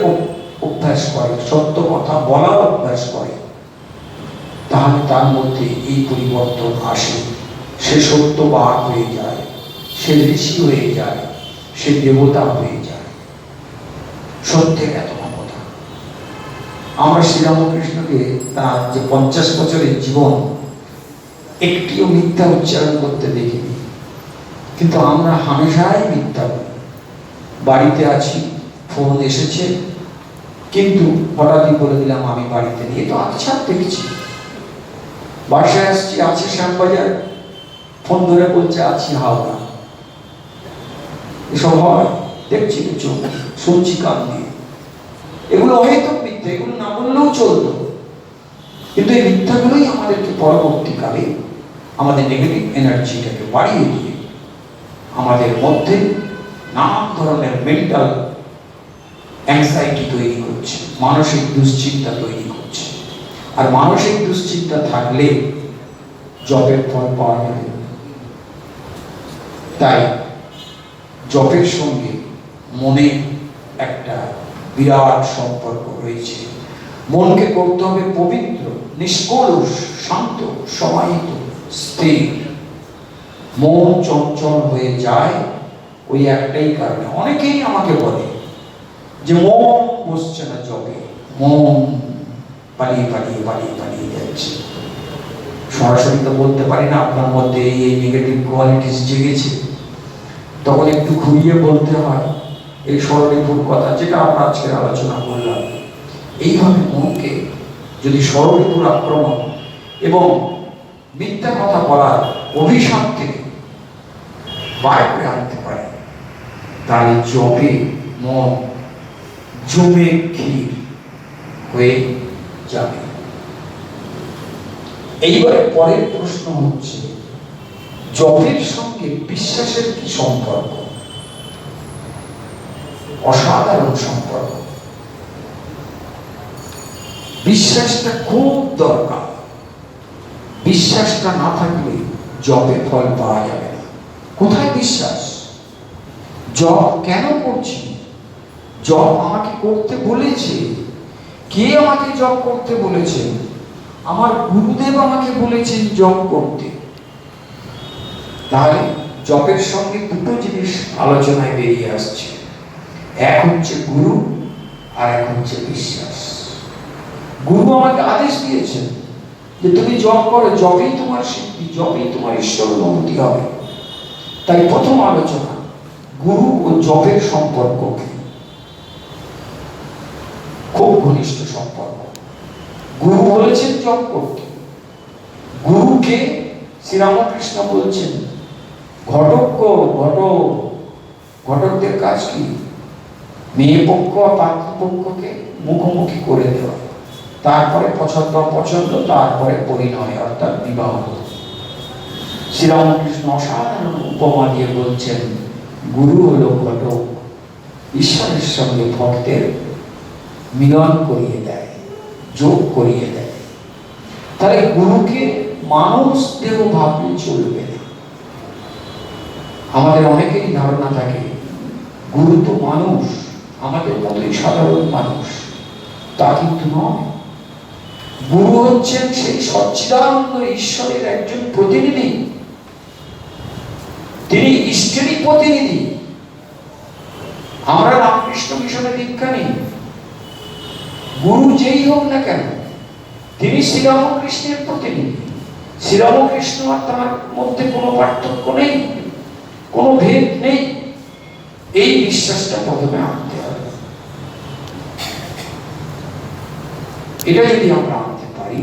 অভ্যাস করে, সত্য কথা বলার অভ্যাস করে, তাহলে তার মধ্যে এই পরিবর্তন আসে। সে সত্যবাক হয়ে যায়, সে ঋষি হয়ে যায়, সে দেবতা হয়ে যায়। সত্যের এত ক্ষমতা। আমরা শ্রীরামকৃষ্ণকে তার যে 50 বছরের জীবন একটিও মিথ্যা উচ্চারণ করতে দেখিনি, কিন্তু আমরা হামেশাই মিথ্যা বলি। বাড়িতে আছি, ফোন এসেছে, কিন্তু হঠাৎই বলে দিলাম আমি বাড়িতে নিয়ে, তো আচ্ছা দেখছি। বাসায় আসছি, আছে শ্যামবাজার, ফোন ধরে বলছে আছি হাওড়া। এসব হয়, দেখছি চোখ, শুনছি কান দিয়ে। এগুলো হয়তো মিথ্যা, এগুলো না বললেও চলতো, কিন্তু এই মিথ্যাগুলোই আমাদেরকে পরবর্তীকালে আমাদের নেগেটিভ এনার্জিটাকে বাড়িয়ে দিয়ে আমাদের মধ্যে নানা ধরনের মেন্টাল অ্যাংজাইটি তৈরি করছে, মানসিক দুশ্চিন্তা তৈরি করছে। আর মানসিক দুশ্চিন্তা থাকলে জপের ফল পাওয়া যাবে। তাই জপের সঙ্গে মনে একটা বিরাট সম্পর্ক রয়েছে। মনকে করতে হবে পবিত্র, নিষ্কলুষ, শান্ত, সমাহিত, স্থির। মন চঞ্চল হয়ে যায় ওই একটাই কারণে। অনেকেই আমাকে বলে যে মন বসছে না জবে, মন পালিয়ে পালিয়ে পালিয়ে পালিয়ে যাচ্ছে। সরাসরি তো বলতে পারি না আপনার মধ্যে এই নেগেটিভ কোয়ালিটিস জেগেছে, তখন একটু ঘুরিয়ে বলতে হয় এই স্বরলিপুর কথা, যেটা আমরা আজকে আলোচনা করলাম। এইভাবে মনকে যদি স্বরলিপুর আক্রমণ এবং মিথ্যা কথা বলার অভিশাপ থেকে বার করে আনতে পারে, তাহলে জপে মন জমে ক্ষীর হয়ে যাবে। এইবারে পরের প্রশ্ন হচ্ছে জপের সঙ্গে বিশ্বাসের কি সম্পর্ক? অসাধারণ সম্পর্ক। বিশ্বাসটা খুব দরকার। বিশ্বাসটা না থাকলে জপে ফল পাওয়া যাবে না। কোথায় বিশ্বাস? জপ কেন করছি? জপ আমাকে করতে বলেছে। কে আমাকে জপ করতে বলেছেন? আমার গুরুদেব আমাকে বলেছেন জপ করতে। তাহলে জপের সঙ্গে দুটো জিনিস আলোচনায় বেরিয়ে আসছে। এক হচ্ছে গুরু, আর এক হচ্ছে বিশ্বাস। গুরু আমাকে আদেশ দিয়েছেন যে তুমি জপ করো, জপেই তোমার সিদ্ধি, জপেই তোমার ঈশ্বর অনুভূতি হবে। তাই প্রথম আলোচনা গুরু ও জপের সম্পর্ক কি? খুব ঘনিষ্ঠ সম্পর্ক। গুরু বলেছেন জপ করতে। গুরুকে শ্রীরামকৃষ্ণ বলছেন ঘটকদের কাজ কি? মেয়ে পক্ষ আর পাত্র পক্ষকে মুখোমুখি করে দেওয়া, তারপরে পছন্দ অপছন্দ, তারপরে পরিণয় অর্থাৎ বিবাহ। শ্রীরামকৃষ্ণ অসাধারণ উপমা দিয়ে বলছেন গুরু হলো ঘটক, ঈশ্বরের সঙ্গে ভক্তের মিলন করিয়ে দেয়, যোগ করিয়ে দেয়। তাহলে গুরুকে মানুষ দেহ ভাবলে চলবে না। আমাদের অনেকেরই ধারণা থাকে গুরু তো মানুষ, আমাদের মতোই সাধারণ মানুষ। তা কিন্তু নয়। গুরু হচ্ছেন সেই সচ্চিদানন্দ ঈশ্বরের একজন প্রতিনিধি। তিনি ইষ্টেরই প্রতিনিধি। আমরা রামকৃষ্ণ মিশনে দীক্ষা নিই, গুরু যেই হোক না কেন তিনি শ্রীরামকৃষ্ণের প্রতিনিধি। শ্রীরামকৃষ্ণ আর তার মধ্যে কোনো পার্থক্য নেই, কোনো ভেদ নেই। এই বিশ্বাসটা প্রথমে আনতে হবে। এটা যদি আমরা আনতে পারি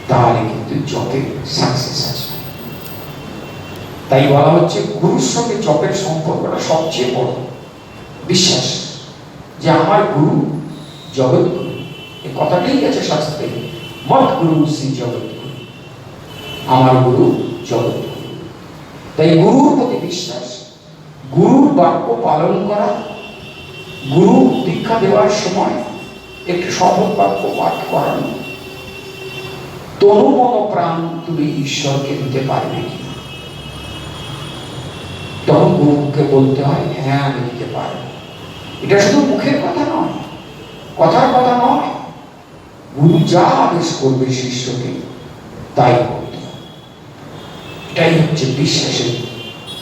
তাহলে কিন্তু জপে সাকসেস আসবে। তাই বলা হচ্ছে গুরুর সঙ্গে জপের সম্পর্কটা সবচেয়ে বড়। বিশ্বাস যে আমার গুরু জগৎ গুরু, এই কথাটাই আছে শাস্ত্রে, মত গুরু শ্রী জগৎ গুরু, আমার গুরু জগৎ গুরু। তাই গুরুর প্রতি বিশ্বাস, গুরুর বাক্য পালন করা, গুরু দীক্ষা দেওয়ার সময় একটি শপথ বাক্য পাঠ করানো, তনু মন প্রাণ তুমি ঈশ্বরকে দিতে পারবে কিনা, তখন গুরুকে বলতে হয় হ্যাঁ আমি দিতে পারবো। এটা শুধু মুখের কথা নয়, কথার কথা নয়, গুরু যা আদেশ করবে শিষ্যকে তাই করতে হবে। এটাই হচ্ছে বিশ্বাসের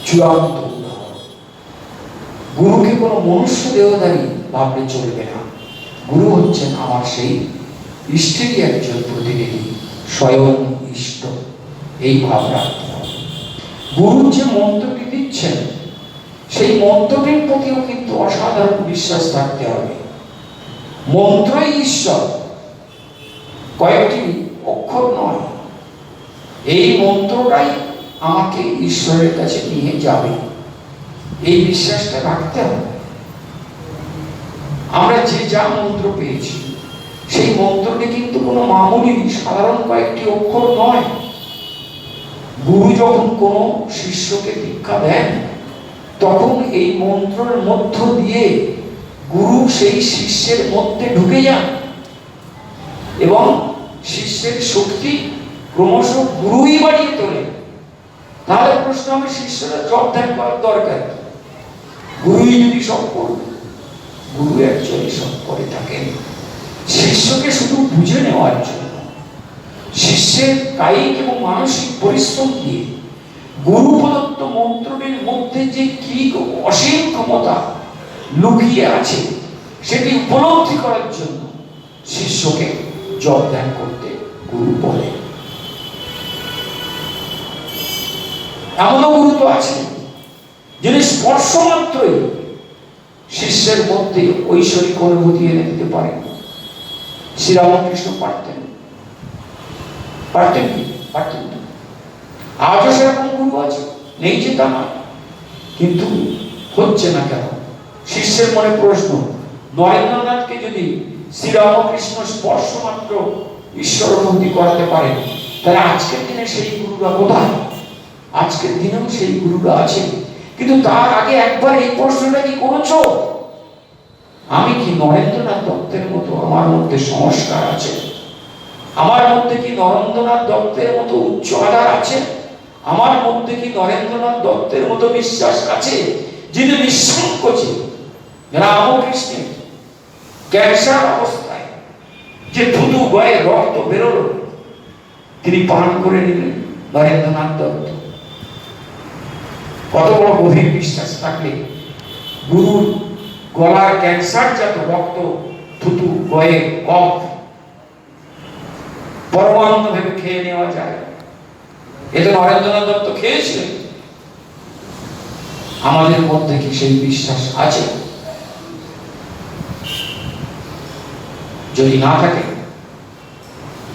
চূড়ান্ত উদাহরণ। গুরুকে কোনো মনুষ্য দেহধারী ভাবলে চলবে না। গুরু হচ্ছেন আমার সেই ইষ্টেরই একজন প্রতিনিধি, স্বয়ং ইষ্ট। এই ভাব রাখতে হবে। গুরু যে মন্ত্রটি দিচ্ছেন সেই মন্ত্রটির প্রতিও কিন্তু অসাধারণ বিশ্বাস থাকতে হবে। মন্ত্রই ঈশ্বর, কয়েকটি অক্ষর নয়। এই মন্ত্রটাই আমাকে ঈশ্বরের কাছে নিয়ে যাবে, এই বিশ্বাসটা রাখতে হবে। আমরা যে যা মন্ত্র পেয়েছি সেই মন্ত্রটি কিন্তু কোনো মামুলি সাধারণ কয়েকটি অক্ষর নয়। গুরু যখন কোনো শিষ্যকে দীক্ষা দেন তখন এই মন্ত্রের মধ্য দিয়ে গুরু সেই শিষ্যের মধ্যে ঢুকে যান এবং শিষ্যের শক্তি ক্রমশ গুরুই বাড়িয়ে তোলে। তাহলে প্রশ্ন হবে শিষ্যরা জপ ধ্যান করার দরকার কি? গুরুই যদি সব করবে। গুরু একচুয়ালি সব করে থাকেন শিষ্যকে শুধু বুঝে নেওয়ার জন্য। শিষ্যের কায়িক এবং মানসিক পরিশ্রম দিয়ে গুরু প্রদত্ত মন্ত্রের মধ্যে যে কি অসীম ক্ষমতা লুকিয়ে আছে সেটি উপলব্ধি করার জন্য শিষ্যকে জপ ধ্যান করতে গুরু বলে। এমনও গুরু তো আছে যিনি স্পর্শ মাত্রই শিষ্যের মধ্যে ঐশ্বরিক অনুভূতি এনে দিতে পারেন। শ্রীরামকৃষ্ণ পারতেন কি? পারতেন না। আজও সেরকম গুরু আছে, নেই যে তা নয়, কিন্তু হচ্ছে না কেন? শিষ্যের মনে প্রশ্ন, নরেন্দ্রনাথকে যদি শ্রীরামকৃষ্ণ স্পর্শ মাত্র ঈশ্বর অনুভূতি করাতে পারেন তাহলে আজকের দিনে সেই গুরুরা কোথায়? আজকের দিনেও সেই গুরুরা আছে, কিন্তু তার আগে একবার এই প্রশ্নটা কি করেছো? আমি কি নরেন্দ্রনাথ দত্তের মতো আমার মধ্যে সংস্কার আছে? আমার মধ্যে কি নরেন্দ্রনাথ দত্তের মতো উচ্চ আধার আছে? আমার মধ্যে কি নরেন্দ্রনাথ দত্তের মতো বিশ্বাস আছে যিনি নিঃসংকোচে রামকৃষ্ণের ক্যান্সার অবস্থায় যে থুতু গয়ে রক্ত বেরোলো তিনি পান করে নিলেন? নরেন্দ্রনাথ দত্ত কত বড় গভীর বিশ্বাস থাকলে গুরুর গলার ক্যান্সার জাত রক্ত থুতু গয়ে কফ পরমানন্দ ভেবে খেয়ে নেওয়া যায়। এটা নরেন্দ্রনাথ দত্ত খেয়েছিলেন। আমাদের মধ্যে কি সেই বিশ্বাস আছে? যদি না থাকে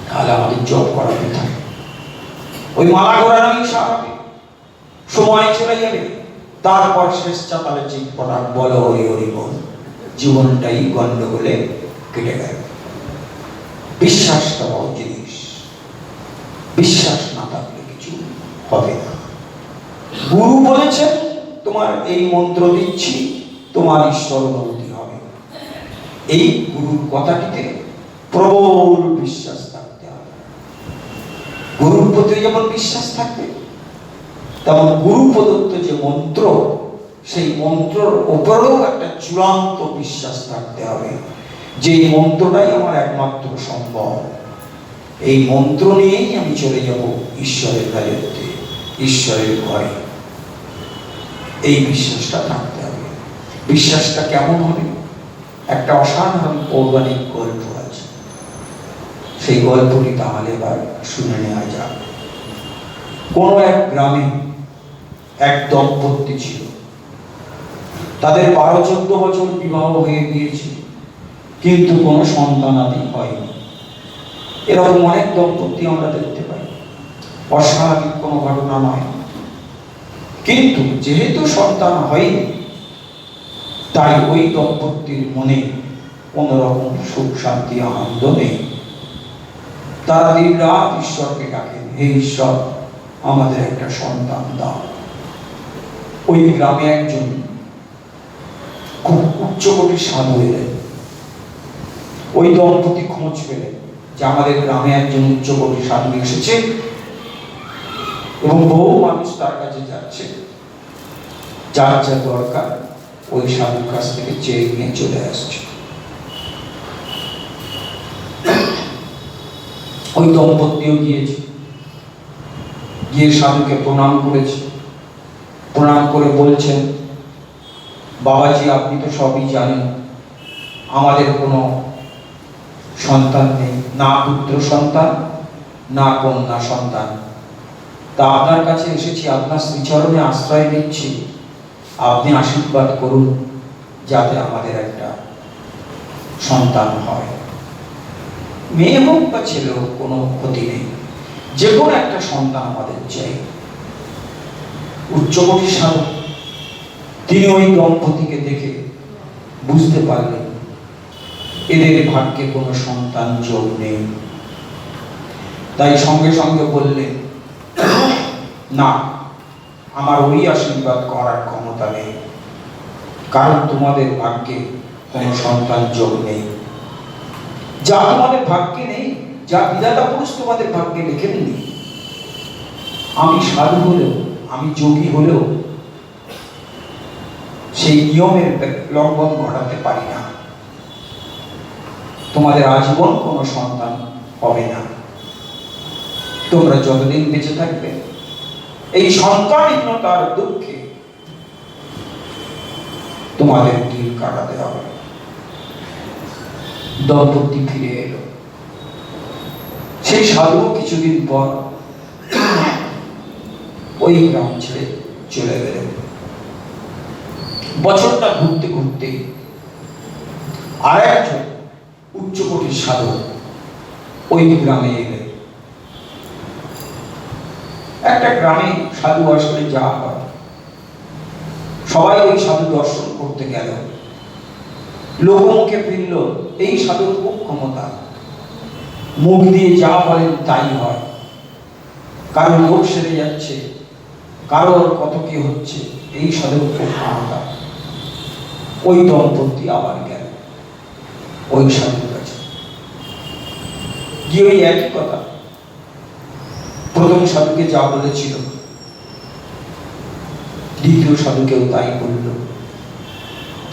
তাহলে আমাদের জপ করা বৃথা। ওই মালা ঘোরানোই স্বাভাবিক, সময় চলে যাবে, তারপর শেষ চাতালে চিৎ পটাক বলো হরি হরি বল, জীবনটাই গন্ডগোলে কেটে গেল। বিশ্বাসটা বড় জিনিস, বিশ্বাস না থাকলে কিছু হবে না। গুরু বলেছেন তোমার এই মন্ত্র দিচ্ছি, তোমার ঈশ্বর অনুভূতি হবে। এই গুরুর কথাটিতে প্রবল বিশ্বাস থাকতে হবে। গুরুর প্রতি যেমন বিশ্বাস থাকবে তেমন গুরু প্রদত্ত যে মন্ত্র সেই মন্ত্রর উপরেও একটা চূড়ান্ত বিশ্বাস থাকতে হবে যে এই মন্ত্রটাই আমার একমাত্র সম্ভব। এই মন্ত্র নিয়েই আমি চলে যাব ঈশ্বরের রাজত্বে, ঈশ্বরের ঘরে। এই বিশ্বাসটা থাকতে হবে। বিশ্বাসটা কেমন হবে? একটা অসাধারণ পৌরাণিক গল্প আছে, সেই গল্পটি তাহলে এবার শুনে নেওয়া যাক। কোন এক গ্রামে এক দম্পতি ছিল। তাদের 12-14 বছর বিবাহ হয়ে গিয়েছে, কিন্তু কোনো সন্তানাদি হয়নি। এরকম অনেক দম্পতি আমরা দেখতে পাই, অস্বাভাবিক কোনো ঘটনা নয়। কিন্তু যেহেতু সন্তান হয়নি, তাই ওই দম্পতির মনে কোনো রকম সুখ শান্তি আনন্দ নেই। তারা দিন রাত ঈশ্বরকে ডাকেন, হে ঈশ্বর, আমাদের একটা সন্তান দাও। ওই গ্রামে একজন খুব উচ্চকোটির সাধু এলেন। ওই দম্পতি খোঁজ পেলেন যে আমাদের গ্রামে একজন উচ্চকোটির সাধু এসেছে এবং বহু মানুষ তার কাছে যাচ্ছে, যার যা দরকার ওই সাধুর কাছ থেকে চেয়ে নিয়ে চলে আসছে। ওই দম্পতিও গিয়েছে, গিয়ে সাধুকে প্রণাম করেছে। প্রণাম করে বলছেন, বাবাজি, আপনি তো সবই জানেন, আমাদের কোনো সন্তান নেই, না পুত্র সন্তান না কন্যা সন্তান। তা আপনার কাছে এসেছি, আপনার শ্রীচরণে আশ্রয় নিচ্ছি, আপনি আশীর্বাদ করুন যাতে আমাদের একটা সন্তান হয়। মেয়ে হোক বা ছেলে হোক, কোনো ক্ষতি নেই, যে কোনো একটা সন্তান আমাদের চাই। উচ্চকোটি সাধু তিনি ওই দম্পতিকে দেখে বুঝতে পারলেন এদের ভাগ্যে কোনো সন্তান যোগ নেই। তাই সঙ্গে সঙ্গে বললেন, না, আমার ওই আশীর্বাদ করার ক্ষমতা নেই, কারণ তোমাদের ভাগ্যে কোনো সন্তান যোগ নেই। যা তোমাদের ভাগ্যে নেই, যা বিধাতা পুরুষ তোমাদের ভাগ্যে লেখেননি, আমি সাধু হলেও, আমি যোগী হলেও সেই নিয়মের লঙ্ঘন ঘটাতে পারি না। তোমাদের আজীবন কোনো সন্তান হবে না। তোমরা যতদিন বেঁচে থাকবে এই সন্তানহীনতার দুঃখে তোমাদের দিন কাটাতে হবে। দম্পতি ফিরে এলো। সেই সাধু কিছুদিন পর ওই গ্রাম ছেড়ে চলে গেলেন। বছরটা ঘুরতে ঘুরতে আর একজন উচ্চকোটির সাধু ওই গ্রামে এলেন। একটা গ্রামে সাধু আসলে যা হয়, সবাই ওই সাধু দর্শন করতে গেল। লোকমুখে ফিরল, এই সাধুর খুব ক্ষমতা, মুখ দিয়ে যা বলেন তাই হয়, কারোর লোক সেরে যাচ্ছে, কারোর কত কি হচ্ছে, এই সাধুর খুব ক্ষমতা। ওই দম্পতি আবার গেল ওই সাধুর কাছে, গিয়ে ওই একই কথা প্রথম সাধুকে যা বলেছিল, দ্বিতীয় সাধুকেও তাই বলল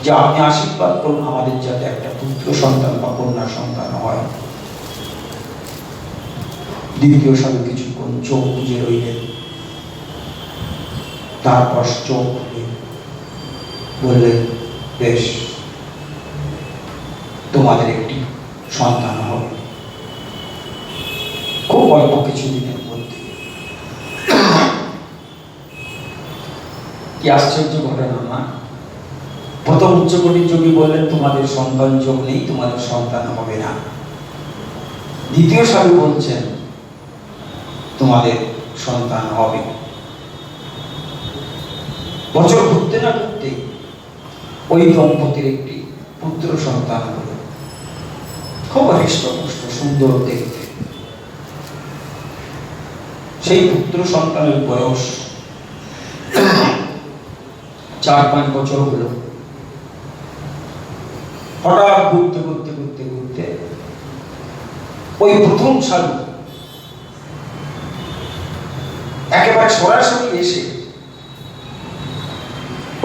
যে আপনি আশীর্বাদ করুন আমাদের যাতে একটা পুত্র সন্তান বা কন্যা সন্তান হয়। দ্বিতীয় সাধু কিছুক্ষণ চোখ বুজে রইলেন, তারপর চোখ খুলে বললেন, বেশ, তোমাদের একটি সন্তান হবে খুব অল্প কিছুদিনের মধ্যে। কি আশ্চর্য ঘটনা না? প্রথম উচ্চকোটির যোগী বললেন তোমাদের সন্তান যোগ নেই, তোমাদের সন্তান হবে না। দ্বিতীয় সাধু বলছেন তোমাদের সন্তান হবে। বছর ঘুরতে না ঘুরতে ওই দম্পতির একটি পুত্র সন্তান হলো, খুব হৃষ্টপুষ্ট, সুন্দর দেখতে। সেই পুত্র সন্তানের বয়স 4-5 বছর হলো। হঠাৎ ঘুরতে ঘুরতে ঘুরতে ঘুরতে ওই প্রথম সাধু একেবারে সরাসরি এসে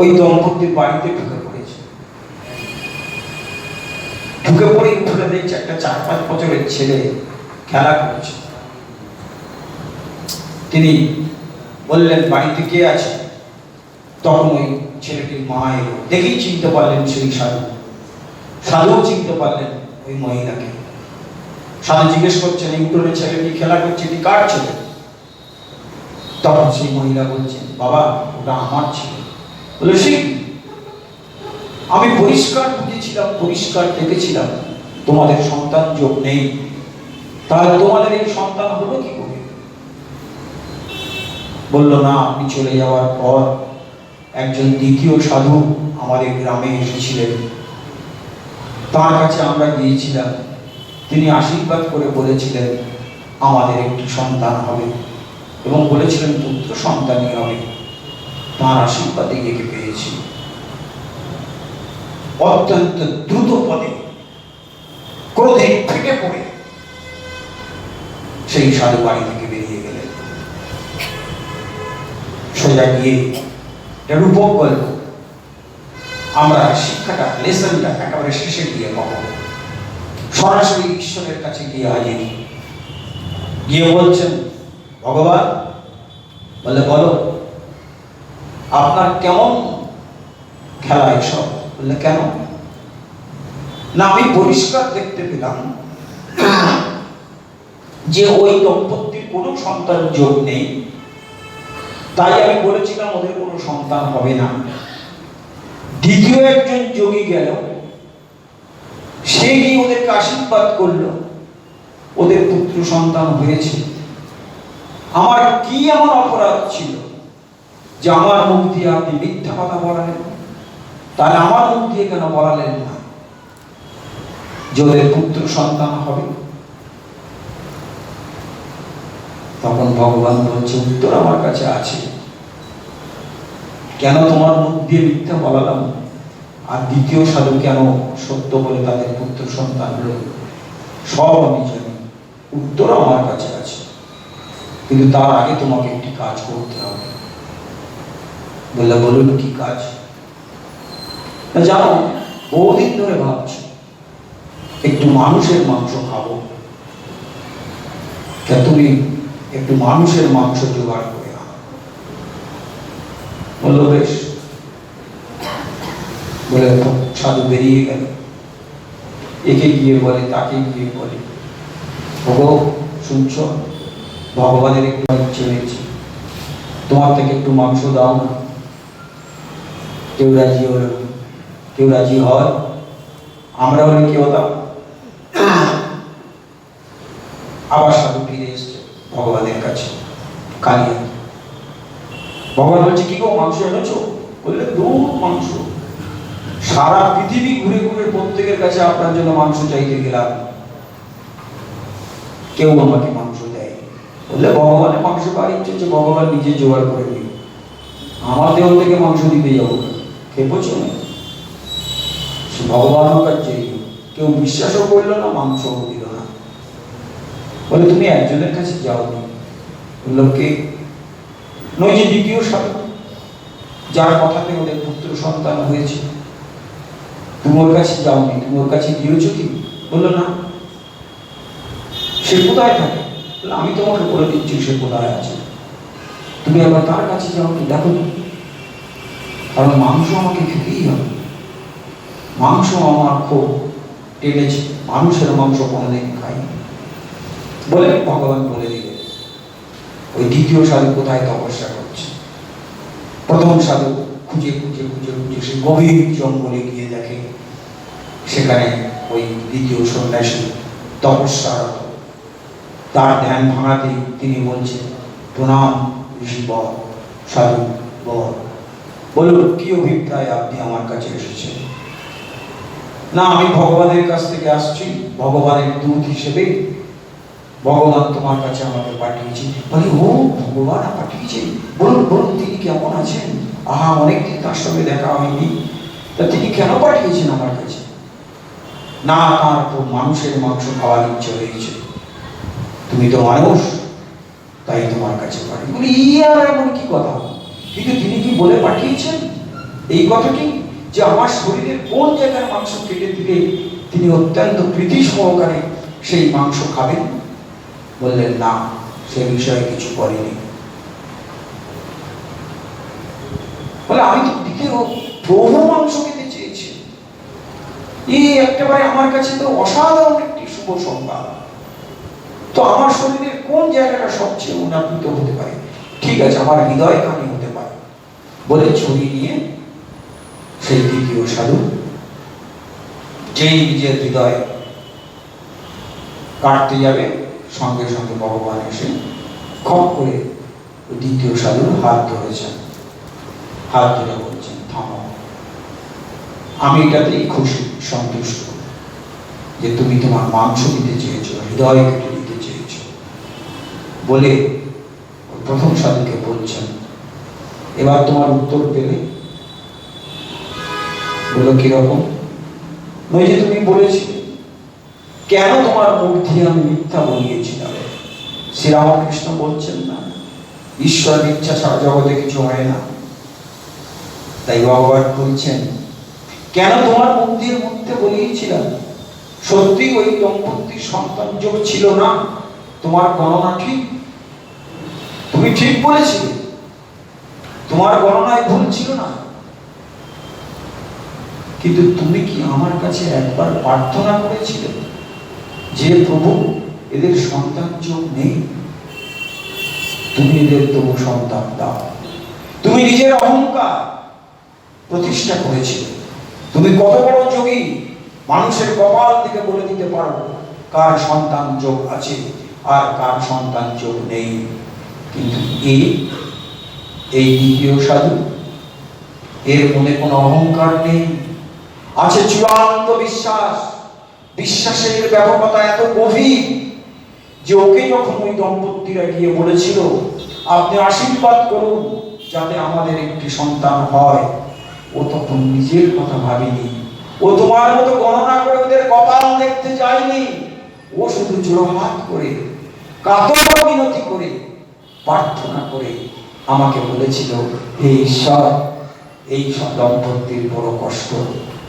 ওই দম্পতির বাড়িতে ঢুকে পড়েছে। ঢুকে পড়ে উঠে দেখছে একটা 4-5 বছরের ছেলে খেলা করছে। তিনি বললেন, বাড়িতে কে আছে? তখন ওই ছেলেটির মা এলো, দেখেই চিনতে পারলেন সেই সাধু। সাধুও চিনতে পারলেন ওই মহিলাকে। সাধু জিজ্ঞেস করছেন, এই উঠোনে ছেলেটি খেলা করছে, এটি কার ছেলে? তখন সেই মহিলা বলছেন, বাবা, ওটা আমার ছেলে। বলে, সে আমি পরিষ্কার বুঝেছিলাম, পরিষ্কার দেখেছিলাম তোমাদের সন্তান যোগ নেই, তাহলে তোমাদের এই সন্তান হলো কি করে? বলল না, আপনি চলে যাওয়ার পর একজন দ্বিতীয় সাধু আমাদের গ্রামে এসেছিলেন, তার কাছে আমরা গিয়েছিলাম, তিনি আশীর্বাদ করে বলেছিলেন আমাদের একটি সন্তান হবে এবং বলেছিলেন পুত্র সন্তানই হবে। তার আশীর্বাদে একে পেয়েছি। অত্যন্ত দ্রুত পদে ক্রোধে ফেটে পড়ে সেই সাধু বাড়ি থেকে বেরিয়ে গেলেন। সোজা গিয়ে রূপক গল্প, আমরা শিক্ষাটা, লেসনটা একেবারে শেষে গিয়ে পাবো। সরাসরি ঈশ্বরের কাছে গিয়ে হাজির, গিয়ে বলছেন ভগবান, বলে বলো আপনার কেমন খেলা এসব? বললে কেন? না, আমি পরিষ্কার দেখতে পেলাম যে ওই দম্পতির কোনো সন্তান যোগ নেই, তাই আমি বলেছিলাম ওদের কোনো সন্তান হবে না। দ্বিতীয় একজন যোগী গেল, সে গিয়ে ওদেরকে আশীর্বাদ করলো, ওদের পুত্র সন্তান হয়েছে। আমার কি এমন অপরাধ ছিল যে আমার মুখ দিয়ে আপনি মিথ্যা কথা বলালেন? তাহলে আমার মুখ দিয়ে কেন বলালেন না যে ওদের পুত্র সন্তান হবে? তখন ভগবান বলছে, উত্তর আমার কাছে আছে। কেন তোমার মুখ দিয়ে মিথ্যা বলালাম, আর দ্বিতীয় সাধু কেন সত্য বলে তাদের পুত্র সন্তান হল, সব আমি জানি, উত্তর আমার কাছে আছে। কিন্তু তার আগে তোমাকে একটি কাজ করতে হবে। বললে বলুন কি কাজ? জানো, বহুদিন ধরে ভাবছি একটু মানুষের মাংস খাবো, তুমি একটু মানুষের মাংস জোগাড় করে আনো। বললো বেশ। বলে সাধু বেরিয়ে গেল, একে গিয়ে বলে, তাকে গিয়ে বলে, ওগো শুনছ, ভগবানের একটু ইচ্ছে হয়েছে, তোমার থেকে একটু মাংস দাও না। কেউ রাজি হল, কেউ রাজি হয়, আমরা হলে কেউ দাও। আবার সাধু ফিরে এসছে ভগবানের কাছে, কালিয়া। ভগবান বলছে, কি গো মাংস এনেছো? বললে দুধ মাংস। সারা পৃথিবী ঘুরে ঘুরে প্রত্যেকের কাছে আপনার জন্য মাংস চাইতে গেলাম, কেউ আমাকে মাংস দেয়। বললে ভগবানের মাংস পাওয়ার ইচ্ছে হচ্ছে, ভগবান নিজে জোগাড় করে দিল, আমার দেহ থেকে মাংস দিতে যাবো, খেপেছ না? ভগবানের কাছে কেউ বিশ্বাসও করলো না, মাংসও দিল না। বলে তুমি একজনের কাছে যাওনি। বললো কে? নয় যে দ্বিতীয় সাধু, যার কথাতে ওদের পুত্র সন্তান হয়েছে। তুমি ওর কাছে যাওনি, তুমি ওর কাছে গিয়েছো কি? বললো না। সে কোথায় থাকে? আমি তোমাকে বলে দিচ্ছি সে কোথায় আছে, তুমি আবার তার কাছে যাওনি, দেখো। কারণ মাংস আমাকে খেতেই হবে, মাংস আমার খুব টেনেছে, মানুষের মাংস কোনোদিন খাই। বলে ভগবান বলে দিলে ওই দ্বিতীয় সাধু কোথায় তপস্যা করছে। প্রথম সাধু খুঁজে খুঁজে খুঁজে খুঁজে সে গভীর জঙ্গলে গিয়ে দেখে সেখানে ওই দ্বিতীয় সন্ন্যাসী তপস্যারত। তার ধ্যান ভাঙাতে তিনি বলছেন, প্রণাম ঋষি বর, সাধু বর, বলুন কি অভিপ্রায় আপনি আমার কাছে এসেছেন? না, আমি ভগবানের কাছ থেকে আসছি, ভগবানের দূত হিসেবে ভগবান তোমার কাছে আমাকে পাঠিয়েছি। বলি ও ভগবান পাঠিয়েছে, বলুন বলুন তিনি কেমন আছেন? আহা, অনেকদিন তার সঙ্গে দেখা হয়নি, তা তিনি কেন পাঠিয়েছেন আমার কাছে? না, তার তো মানুষের মাংস খাওয়ার ইচ্ছে হয়েছে, তুমি তো মানুষ, তাই তোমার কাছে পাঠিয়ে। বলি আর এমন কি কথা? কিন্তু তিনি কি বলে পাঠিয়েছেন এই কথাটি যে আমার শরীরের কোন জায়গায় মাংস কেটে দিলে তিনি অত্যন্ত প্রীতি সহকারে সেই মাংস খাবেন? বললেন না, সে বিষয়ে কিছু করেনি। বলে আমি তো দ্বিতীয় প্রভু মাংস খেতে চেয়েছি, এই একেবারে আমার কাছে তো অসাধারণ একটি শুভ সংবাদ। তো আমার শরীরের কোন জায়গাটা সবচেয়ে উন্নত হতে পারে? ঠিক আছে, আমার হৃদয় কানে হতে পারে। বলে ছড়ি নিয়ে সেই দ্বিতীয় সাধু যেই নিজের হৃদয় কাটতে যাবে, সঙ্গে সঙ্গে ভগবান এসে খপ করে ওই দ্বিতীয় সাধুর হাত ধরেছেন, হাত ধরে বলছেন, থামো, আমি এটাতেই খুশি, সন্তুষ্ট যে তুমি তোমার মাংস দিতে চেয়েছো, হৃদয় কেটে দিতে চেয়েছো বলে প্রথম সাধুকে বলছেন, এবার তোমার উত্তর পেলে? বললো, কিরকম? ওই যে তুমি বলেছিলে কেন তোমার মুখ দিয়ে আমি মিথ্যা বলিয়েছিলাম। শ্রীরামকৃষ্ণ বলছেন না, ঈশ্বরের ইচ্ছা ছাড়া জগতে কিছু হয় না। তাই ভগবান বলছেন, কেন তোমার মুখ দিয়ে মিথ্যা বলিয়েছিলাম? সত্যি ওই দম্পতির সন্তান যোগ ছিল না, তোমার গণনা ঠিক, তুমি ঠিক বলেছিলে, তোমার গণনায় ভুল ছিল না। কিন্তু তুমি কি আমার কাছে একবার প্রার্থনা করেছিলে যে প্রভু এদের সন্তান যোগ নেই, তুমি এদের তবু সন্তান দাও? তুমি নিজের অহংকার প্রতিষ্ঠা করেছিলে। তুমি কত বড় যোগী, মানুষের কপাল থেকে বলে দিতে পারো কার সন্তান যোগ আছে আর কার সন্তান যোগ নেই। কিন্তু এই দ্বিতীয় সাধু, এর মনে কোনো অহংকার নেই, আছে চূড়ান্ত বিশ্বাস। বিশ্বাসের ব্যাপকতা এত গভীর যে ওকে যখন ওই দম্পতিরা গিয়ে বলেছিল, আপনি আশীর্বাদ করুন যাতে আমাদের একটি সন্তান হয়, ও তখন নিজের কথা ভাবেনি, ও তোমার মতো গণনা করে ওদের কপাল দেখতে যায়নি। ও শুধু জোড়হাত করে, কাতর মিনতি করে, প্রার্থনা করে আমাকে বলেছিল, হে ঈশ্বর, এই দম্পতির বড় কষ্ট,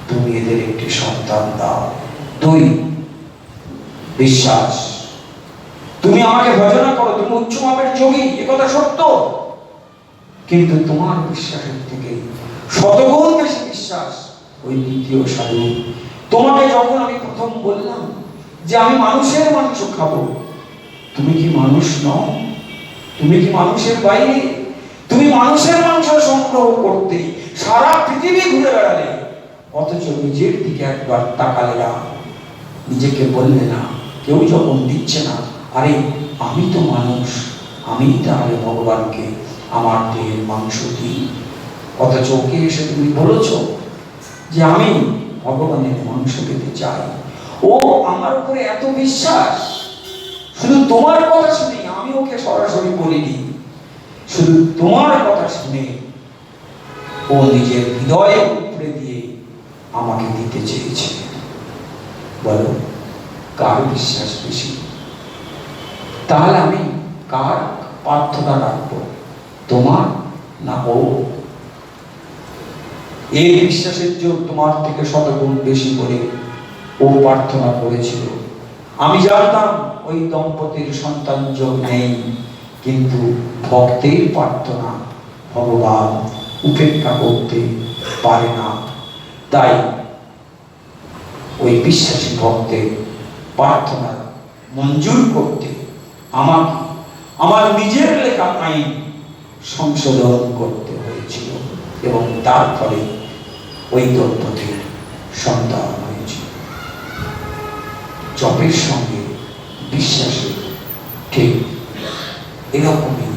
তুমি এদের একটি সন্তান দাও। দুই, বিশ্বাস। তুমি আমাকে ভজনা করো, তুমি উচ্চ মাপের যোগী, এ কথা সত্য, কিন্তু তোমার বিশ্বাসের থেকে শতগুণ বেশি বিশ্বাস ওই দ্বিতীয় সাধু। তোমাকে যখন আমি প্রথম বললাম যে আমি মানুষের মাংস খাবো, তুমি কি মানুষ নও? তুমি কি মানুষের বাইরে? তুমি মানুষের মাংস সংগ্রহ করতে সারা পৃথিবী ঘুরে বেড়ালে, অথচ নিজের দিকে একবার তাকালে না, নিজেকে বললে না, কেউ যখন দিচ্ছে না, আরে আমি তো মানুষ, আমি তাহলে ভগবানকে আমার দেহের মাংস দিই। অথচ ওকে এসে তুমি বলেছ যে আমি ভগবানের মাংস পেতে চাই। ও আমার উপরে এত বিশ্বাস, শুধু তোমার কথা শুনে, আমি ওকে সরাসরি বলিনি, শুধু তোমার কথা শুনে ও নিজের হৃদয়ে উপরে দিয়ে আমাকে দিতে চেয়েছে। বলো, কার বিশ্বাস বেশি? তাহলে আমি কার প্রার্থনা রাখবো, তোমার না ও? এই বিশ্বাসের জন্য তোমার থেকে শতগুণ বেশি করে ও প্রার্থনা করেছিল। আমি জানতাম ওই দম্পতির সন্তান যোগ নেই, কিন্তু ভক্তের প্রার্থনা ভগবান উপেক্ষা করতে পারে না। তাই ওই বিশ্বাসী ভক্তের প্রার্থনা মঞ্জুর করতে আমাকে আমার নিজের লেখা আইন সংশোধন করতে হয়েছিল, এবং তার ফলে ওই দম্পতির সন্তান হয়েছিল। জপের সঙ্গে বিশ্বাসের ঠিক এরকমই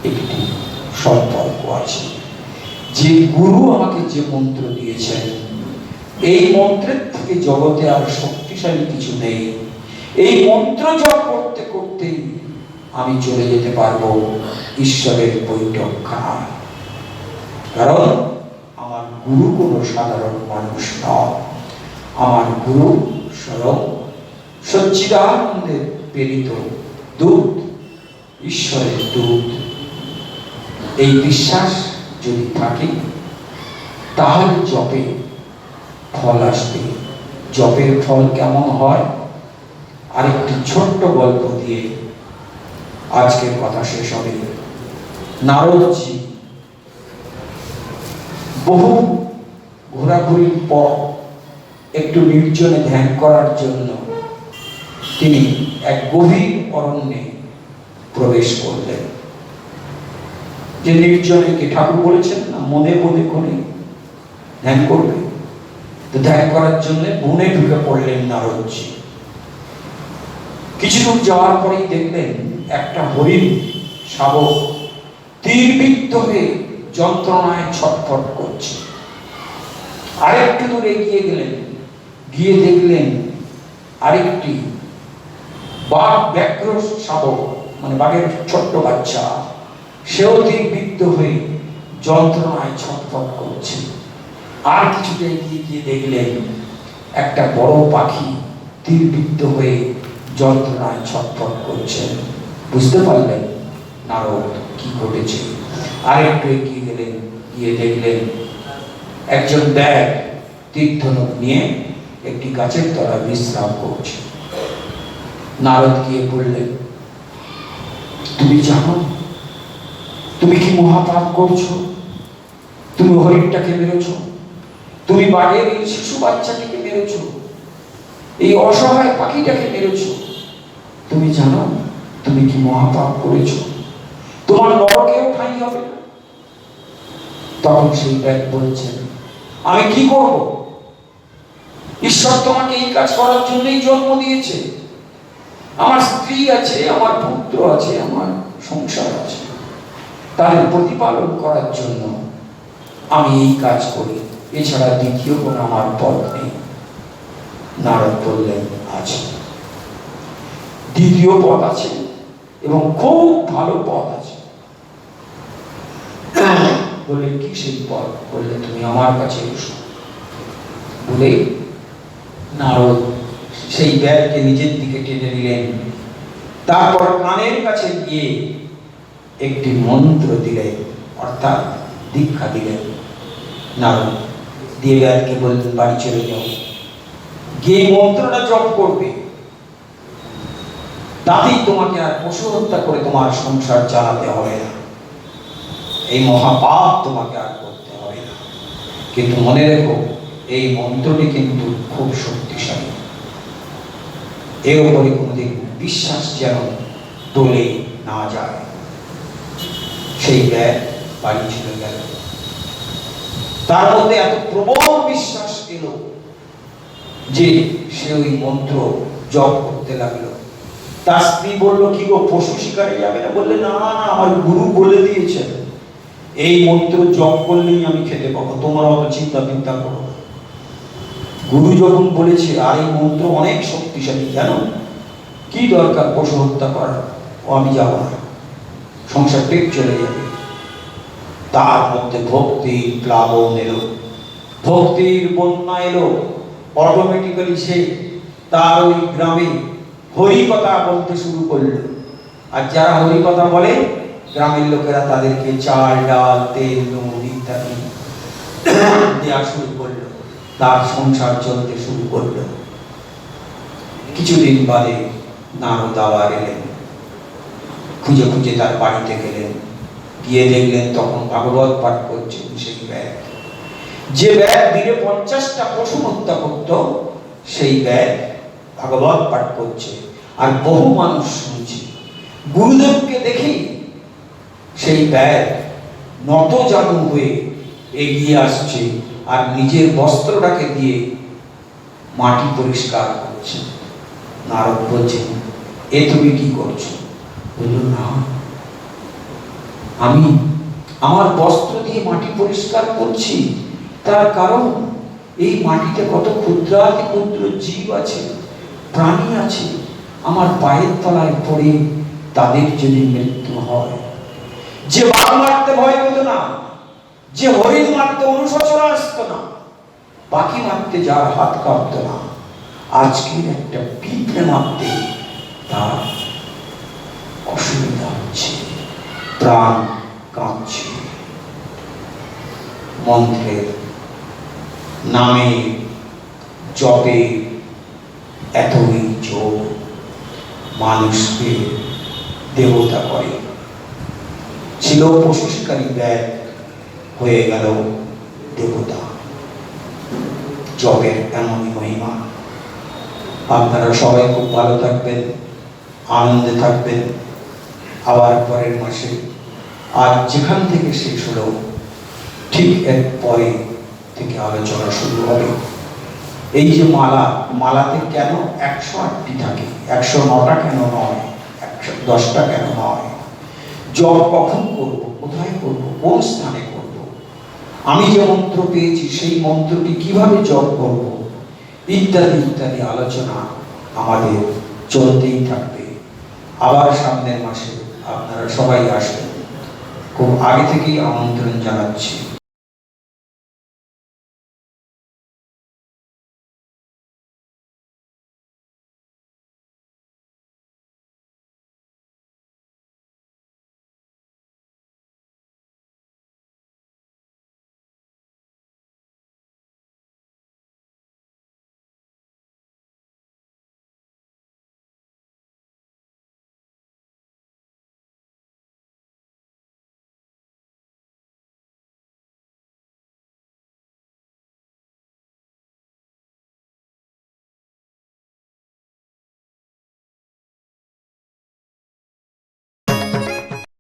একটি সম্পর্ক আছে। যে গুরু আমাকে যে মন্ত্র দিয়েছেন, এই মন্ত্রের থেকে জগতে আর শক্তিশালী কিছু নেই। এই মন্ত্র জপ করতে করতেই আমি চলে যেতে পারবো ঈশ্বরের বৈঠকখানায়। কারণ আমার গুরু কোনো সাধারণ মানুষ নয়, আমার গুরু স্বয়ং সচ্চিদানন্দের প্রেরিত দূত, ঈশ্বরের দূত। এই বিশ্বাস যদি থাকে তাহলে জপে ফল আসবে। জপের ফল কেমন হয়, আরেকটি ছোট্ট গল্প দিয়ে আজকের কথা শেষ হবে। নারদজি বহু ঘোরাঘুরির পর একটু নির্জনে ধ্যান করার জন্য তিনি এক গভীর অরণ্যে প্রবেশ করলেন। যে নির্জনে, কে ঠাকুর বলেছেন না, মনে মনে করে ধ্যান করবে। তো ধ্যান করার জন্য বনে ঢুকে পড়লেন নারদজি। কিছু দূর যাওয়ার পরেই দেখলেন একটা হরিণ শাবক তীরবিদ্ধ হয়ে যন্ত্রণায় ছটফট করছে। আরেকটু দূর এগিয়ে গেলেন, গিয়ে দেখলেন আরেকটি বাঘ ব্যাঘ্র শাবক, মানে বাঘের ছোট্ট বাচ্চা, সেও তীরবিদ্ধ হয়ে যন্ত্রণায় ছটফট করছে। আর কিছুটা এগিয়ে গিয়ে দেখলেন একটা বড় পাখি তীরবিদ্ধ হয়ে যন্ত্রণায় ছটফট করছে। বুঝতে পারলেন নারদ কি ঘটেছে। আর একটু এগিয়ে গেলেন, গিয়ে দেখলেন একজন ব্যাগ তীর্ধনুক নিয়ে একটি গাছের তলায় বিশ্রাম করছে। নারদ গিয়ে বললেন, তুমি জানো তুমি কি মহাপাপ করছো? তুমি হরিণটাকে মেরেছো, তুমি বাঘের এই শিশু বাচ্চাটিকে মেরেছো, এই অসহায় পাখিটাকে মেরেছো। তুমি জানো তুমি কি মহাপাপ করেছো? তোমার নরকেও ঠাঁই হবে না। তখন সেই ব্যাগ বলছেন, আমি কি করব? ঈশ্বর তোমাকে এই কাজ করার জন্যই জন্ম দিয়েছে। আমার স্ত্রী আছে, আমার পুত্র আছে, আমার সংসার আছে, তাদের প্রতিপালন করার জন্য আমি এই কাজ করি, এছাড়া দ্বিতীয় কোনো আমার পথ নেই। নারদ বললেন, আছে, দ্বিতীয় পথ আছে এবং খুব ভালো পথ আছে। বললেন, কি সেই পথ? বললেন, তুমি আমার কাছে এসো। বলে নারদ সেই ব্যাগকে নিজের দিকে টেনে নিলেন। তারপর কানের কাছে গিয়ে একটি মন্ত্র দিলেন, অর্থাৎ দীক্ষা দিলেন। নারদ দিয়ে ব্যাগকে বললেন, বাড়ি চলে যাও, গিয়ে মন্ত্রটা জপ করবে, তাতেই তোমাকে আর পশু হত্যা করে তোমার সংসার চালাতে হবে না, এই মহাপাপ তোমাকে আর করতে হবে না। কিন্তু মনে রেখো, এই মন্ত্রটি কিন্তু খুব শক্তিশালী, এর উপরে কোনোদিন বিশ্বাস যেন টলে না যায়। সেই ব্যাগ বাড়ি চলে গেল। তার মধ্যে এত প্রবল বিশ্বাস এলো যে সে ওই মন্ত্র জপ করতে লাগলো। তার স্ত্রী বলল, কি গো, পশু শিকারে যাবে না? বললে, না না, আমার গুরু বলে দিয়েছেন এই মন্ত্র জপ করলেই আমি খেতে পাবো, তোমরা অত চিন্তা করো না। গুরু যখন বলেছে, আর এই মন্ত্র অনেক শক্তিশালী, জানো, কি দরকার পশু হত্যা করার? ও আমি যাব না, সংসার পেট চলে যাবে। তার মধ্যে ভক্তির প্লাবন এলো, ভক্তির বন্যা এলো। অটোমেটিক্যালি সে তার ওই গ্রামে হরি কথা বলতে শুরু করলো। আর যারা হরি কথা বলে, গ্রামের লোকেরা তাদেরকে চাল, ডাল, তেল, নুন ইত্যাদি দেওয়া শুরু করলো। তার সংসার চলতে শুরু করলো। কিছুদিন বাদে নারদ আবার এলেন, খুঁজে খুঁজে তার বাড়িতে গেলেন। গিয়ে দেখলেন তখন ভাগবত পাঠ করছে সেই ব্যাগ, যে ব্যাগ দিনে 50টা পশু হত্যা করত, সেই ব্যাগ ভাগবত পাঠ করছে। আর বহু মানুষ শুনছে। গুরুদেবকে দেখে সেই ব্যাগ নত জানু হয়ে এগিয়ে আসছে আর নিজের বস্ত্রটাকে দিয়ে মাটি পরিষ্কার করছে। নারদ বলছেন, এ তুমি কি করছো? বলল, না, আমি আমার বস্ত্র দিয়ে মাটি পরিষ্কার করছি। তার কারণ এই মাটিতে কত ক্ষুদ্রাতি ক্ষুদ্র জীব আছে, প্রাণী আছে, আমার পায়ের তলায় পড়ে তাদের যদি মৃত্যু হয়। যে বাঘ মারতে ভয় পেত না, যে হরিণ মারতে অনুশোচনা আসতো না, পাখি মারতে যার হাত কাঁপত না, আজকের একটা পিঁপড়ে মারতে তার অসুবিধা হচ্ছে, প্রাণ কাঁপছে। মন্ত্রের নামে জপে এতই জোর মানুষকে দেবতা করে। ছিল পশু শিকারী ব্যাগ, হয়ে গেল দেবতা। জপের এমনই মহিমা। আপনারা সবাই খুব ভালো থাকবেন, আনন্দে থাকবেন। আবার পরের মাসে আর যেখান থেকে শেষ হলো ঠিক এর পরে থেকে আলোচনা শুরু হবে। এই যে মালা, মালাতে কেন 108টি থাকে, 109টা কেন নয়, 110টা কেন নয়? জপ কখন করব, কোথায় করব, কোন স্থানে করব, আমি যে মন্ত্র পেয়েছি সেই মন্ত্রটি কিভাবে জপ করব, ইত্যাদি ইত্যাদি আলোচনা আমাদের চলতেই থাকবে। আবার সামনের মাসে আপনারা সবাই আসবেন, খুব আগে থেকেই আমন্ত্রণ জানাচ্ছি।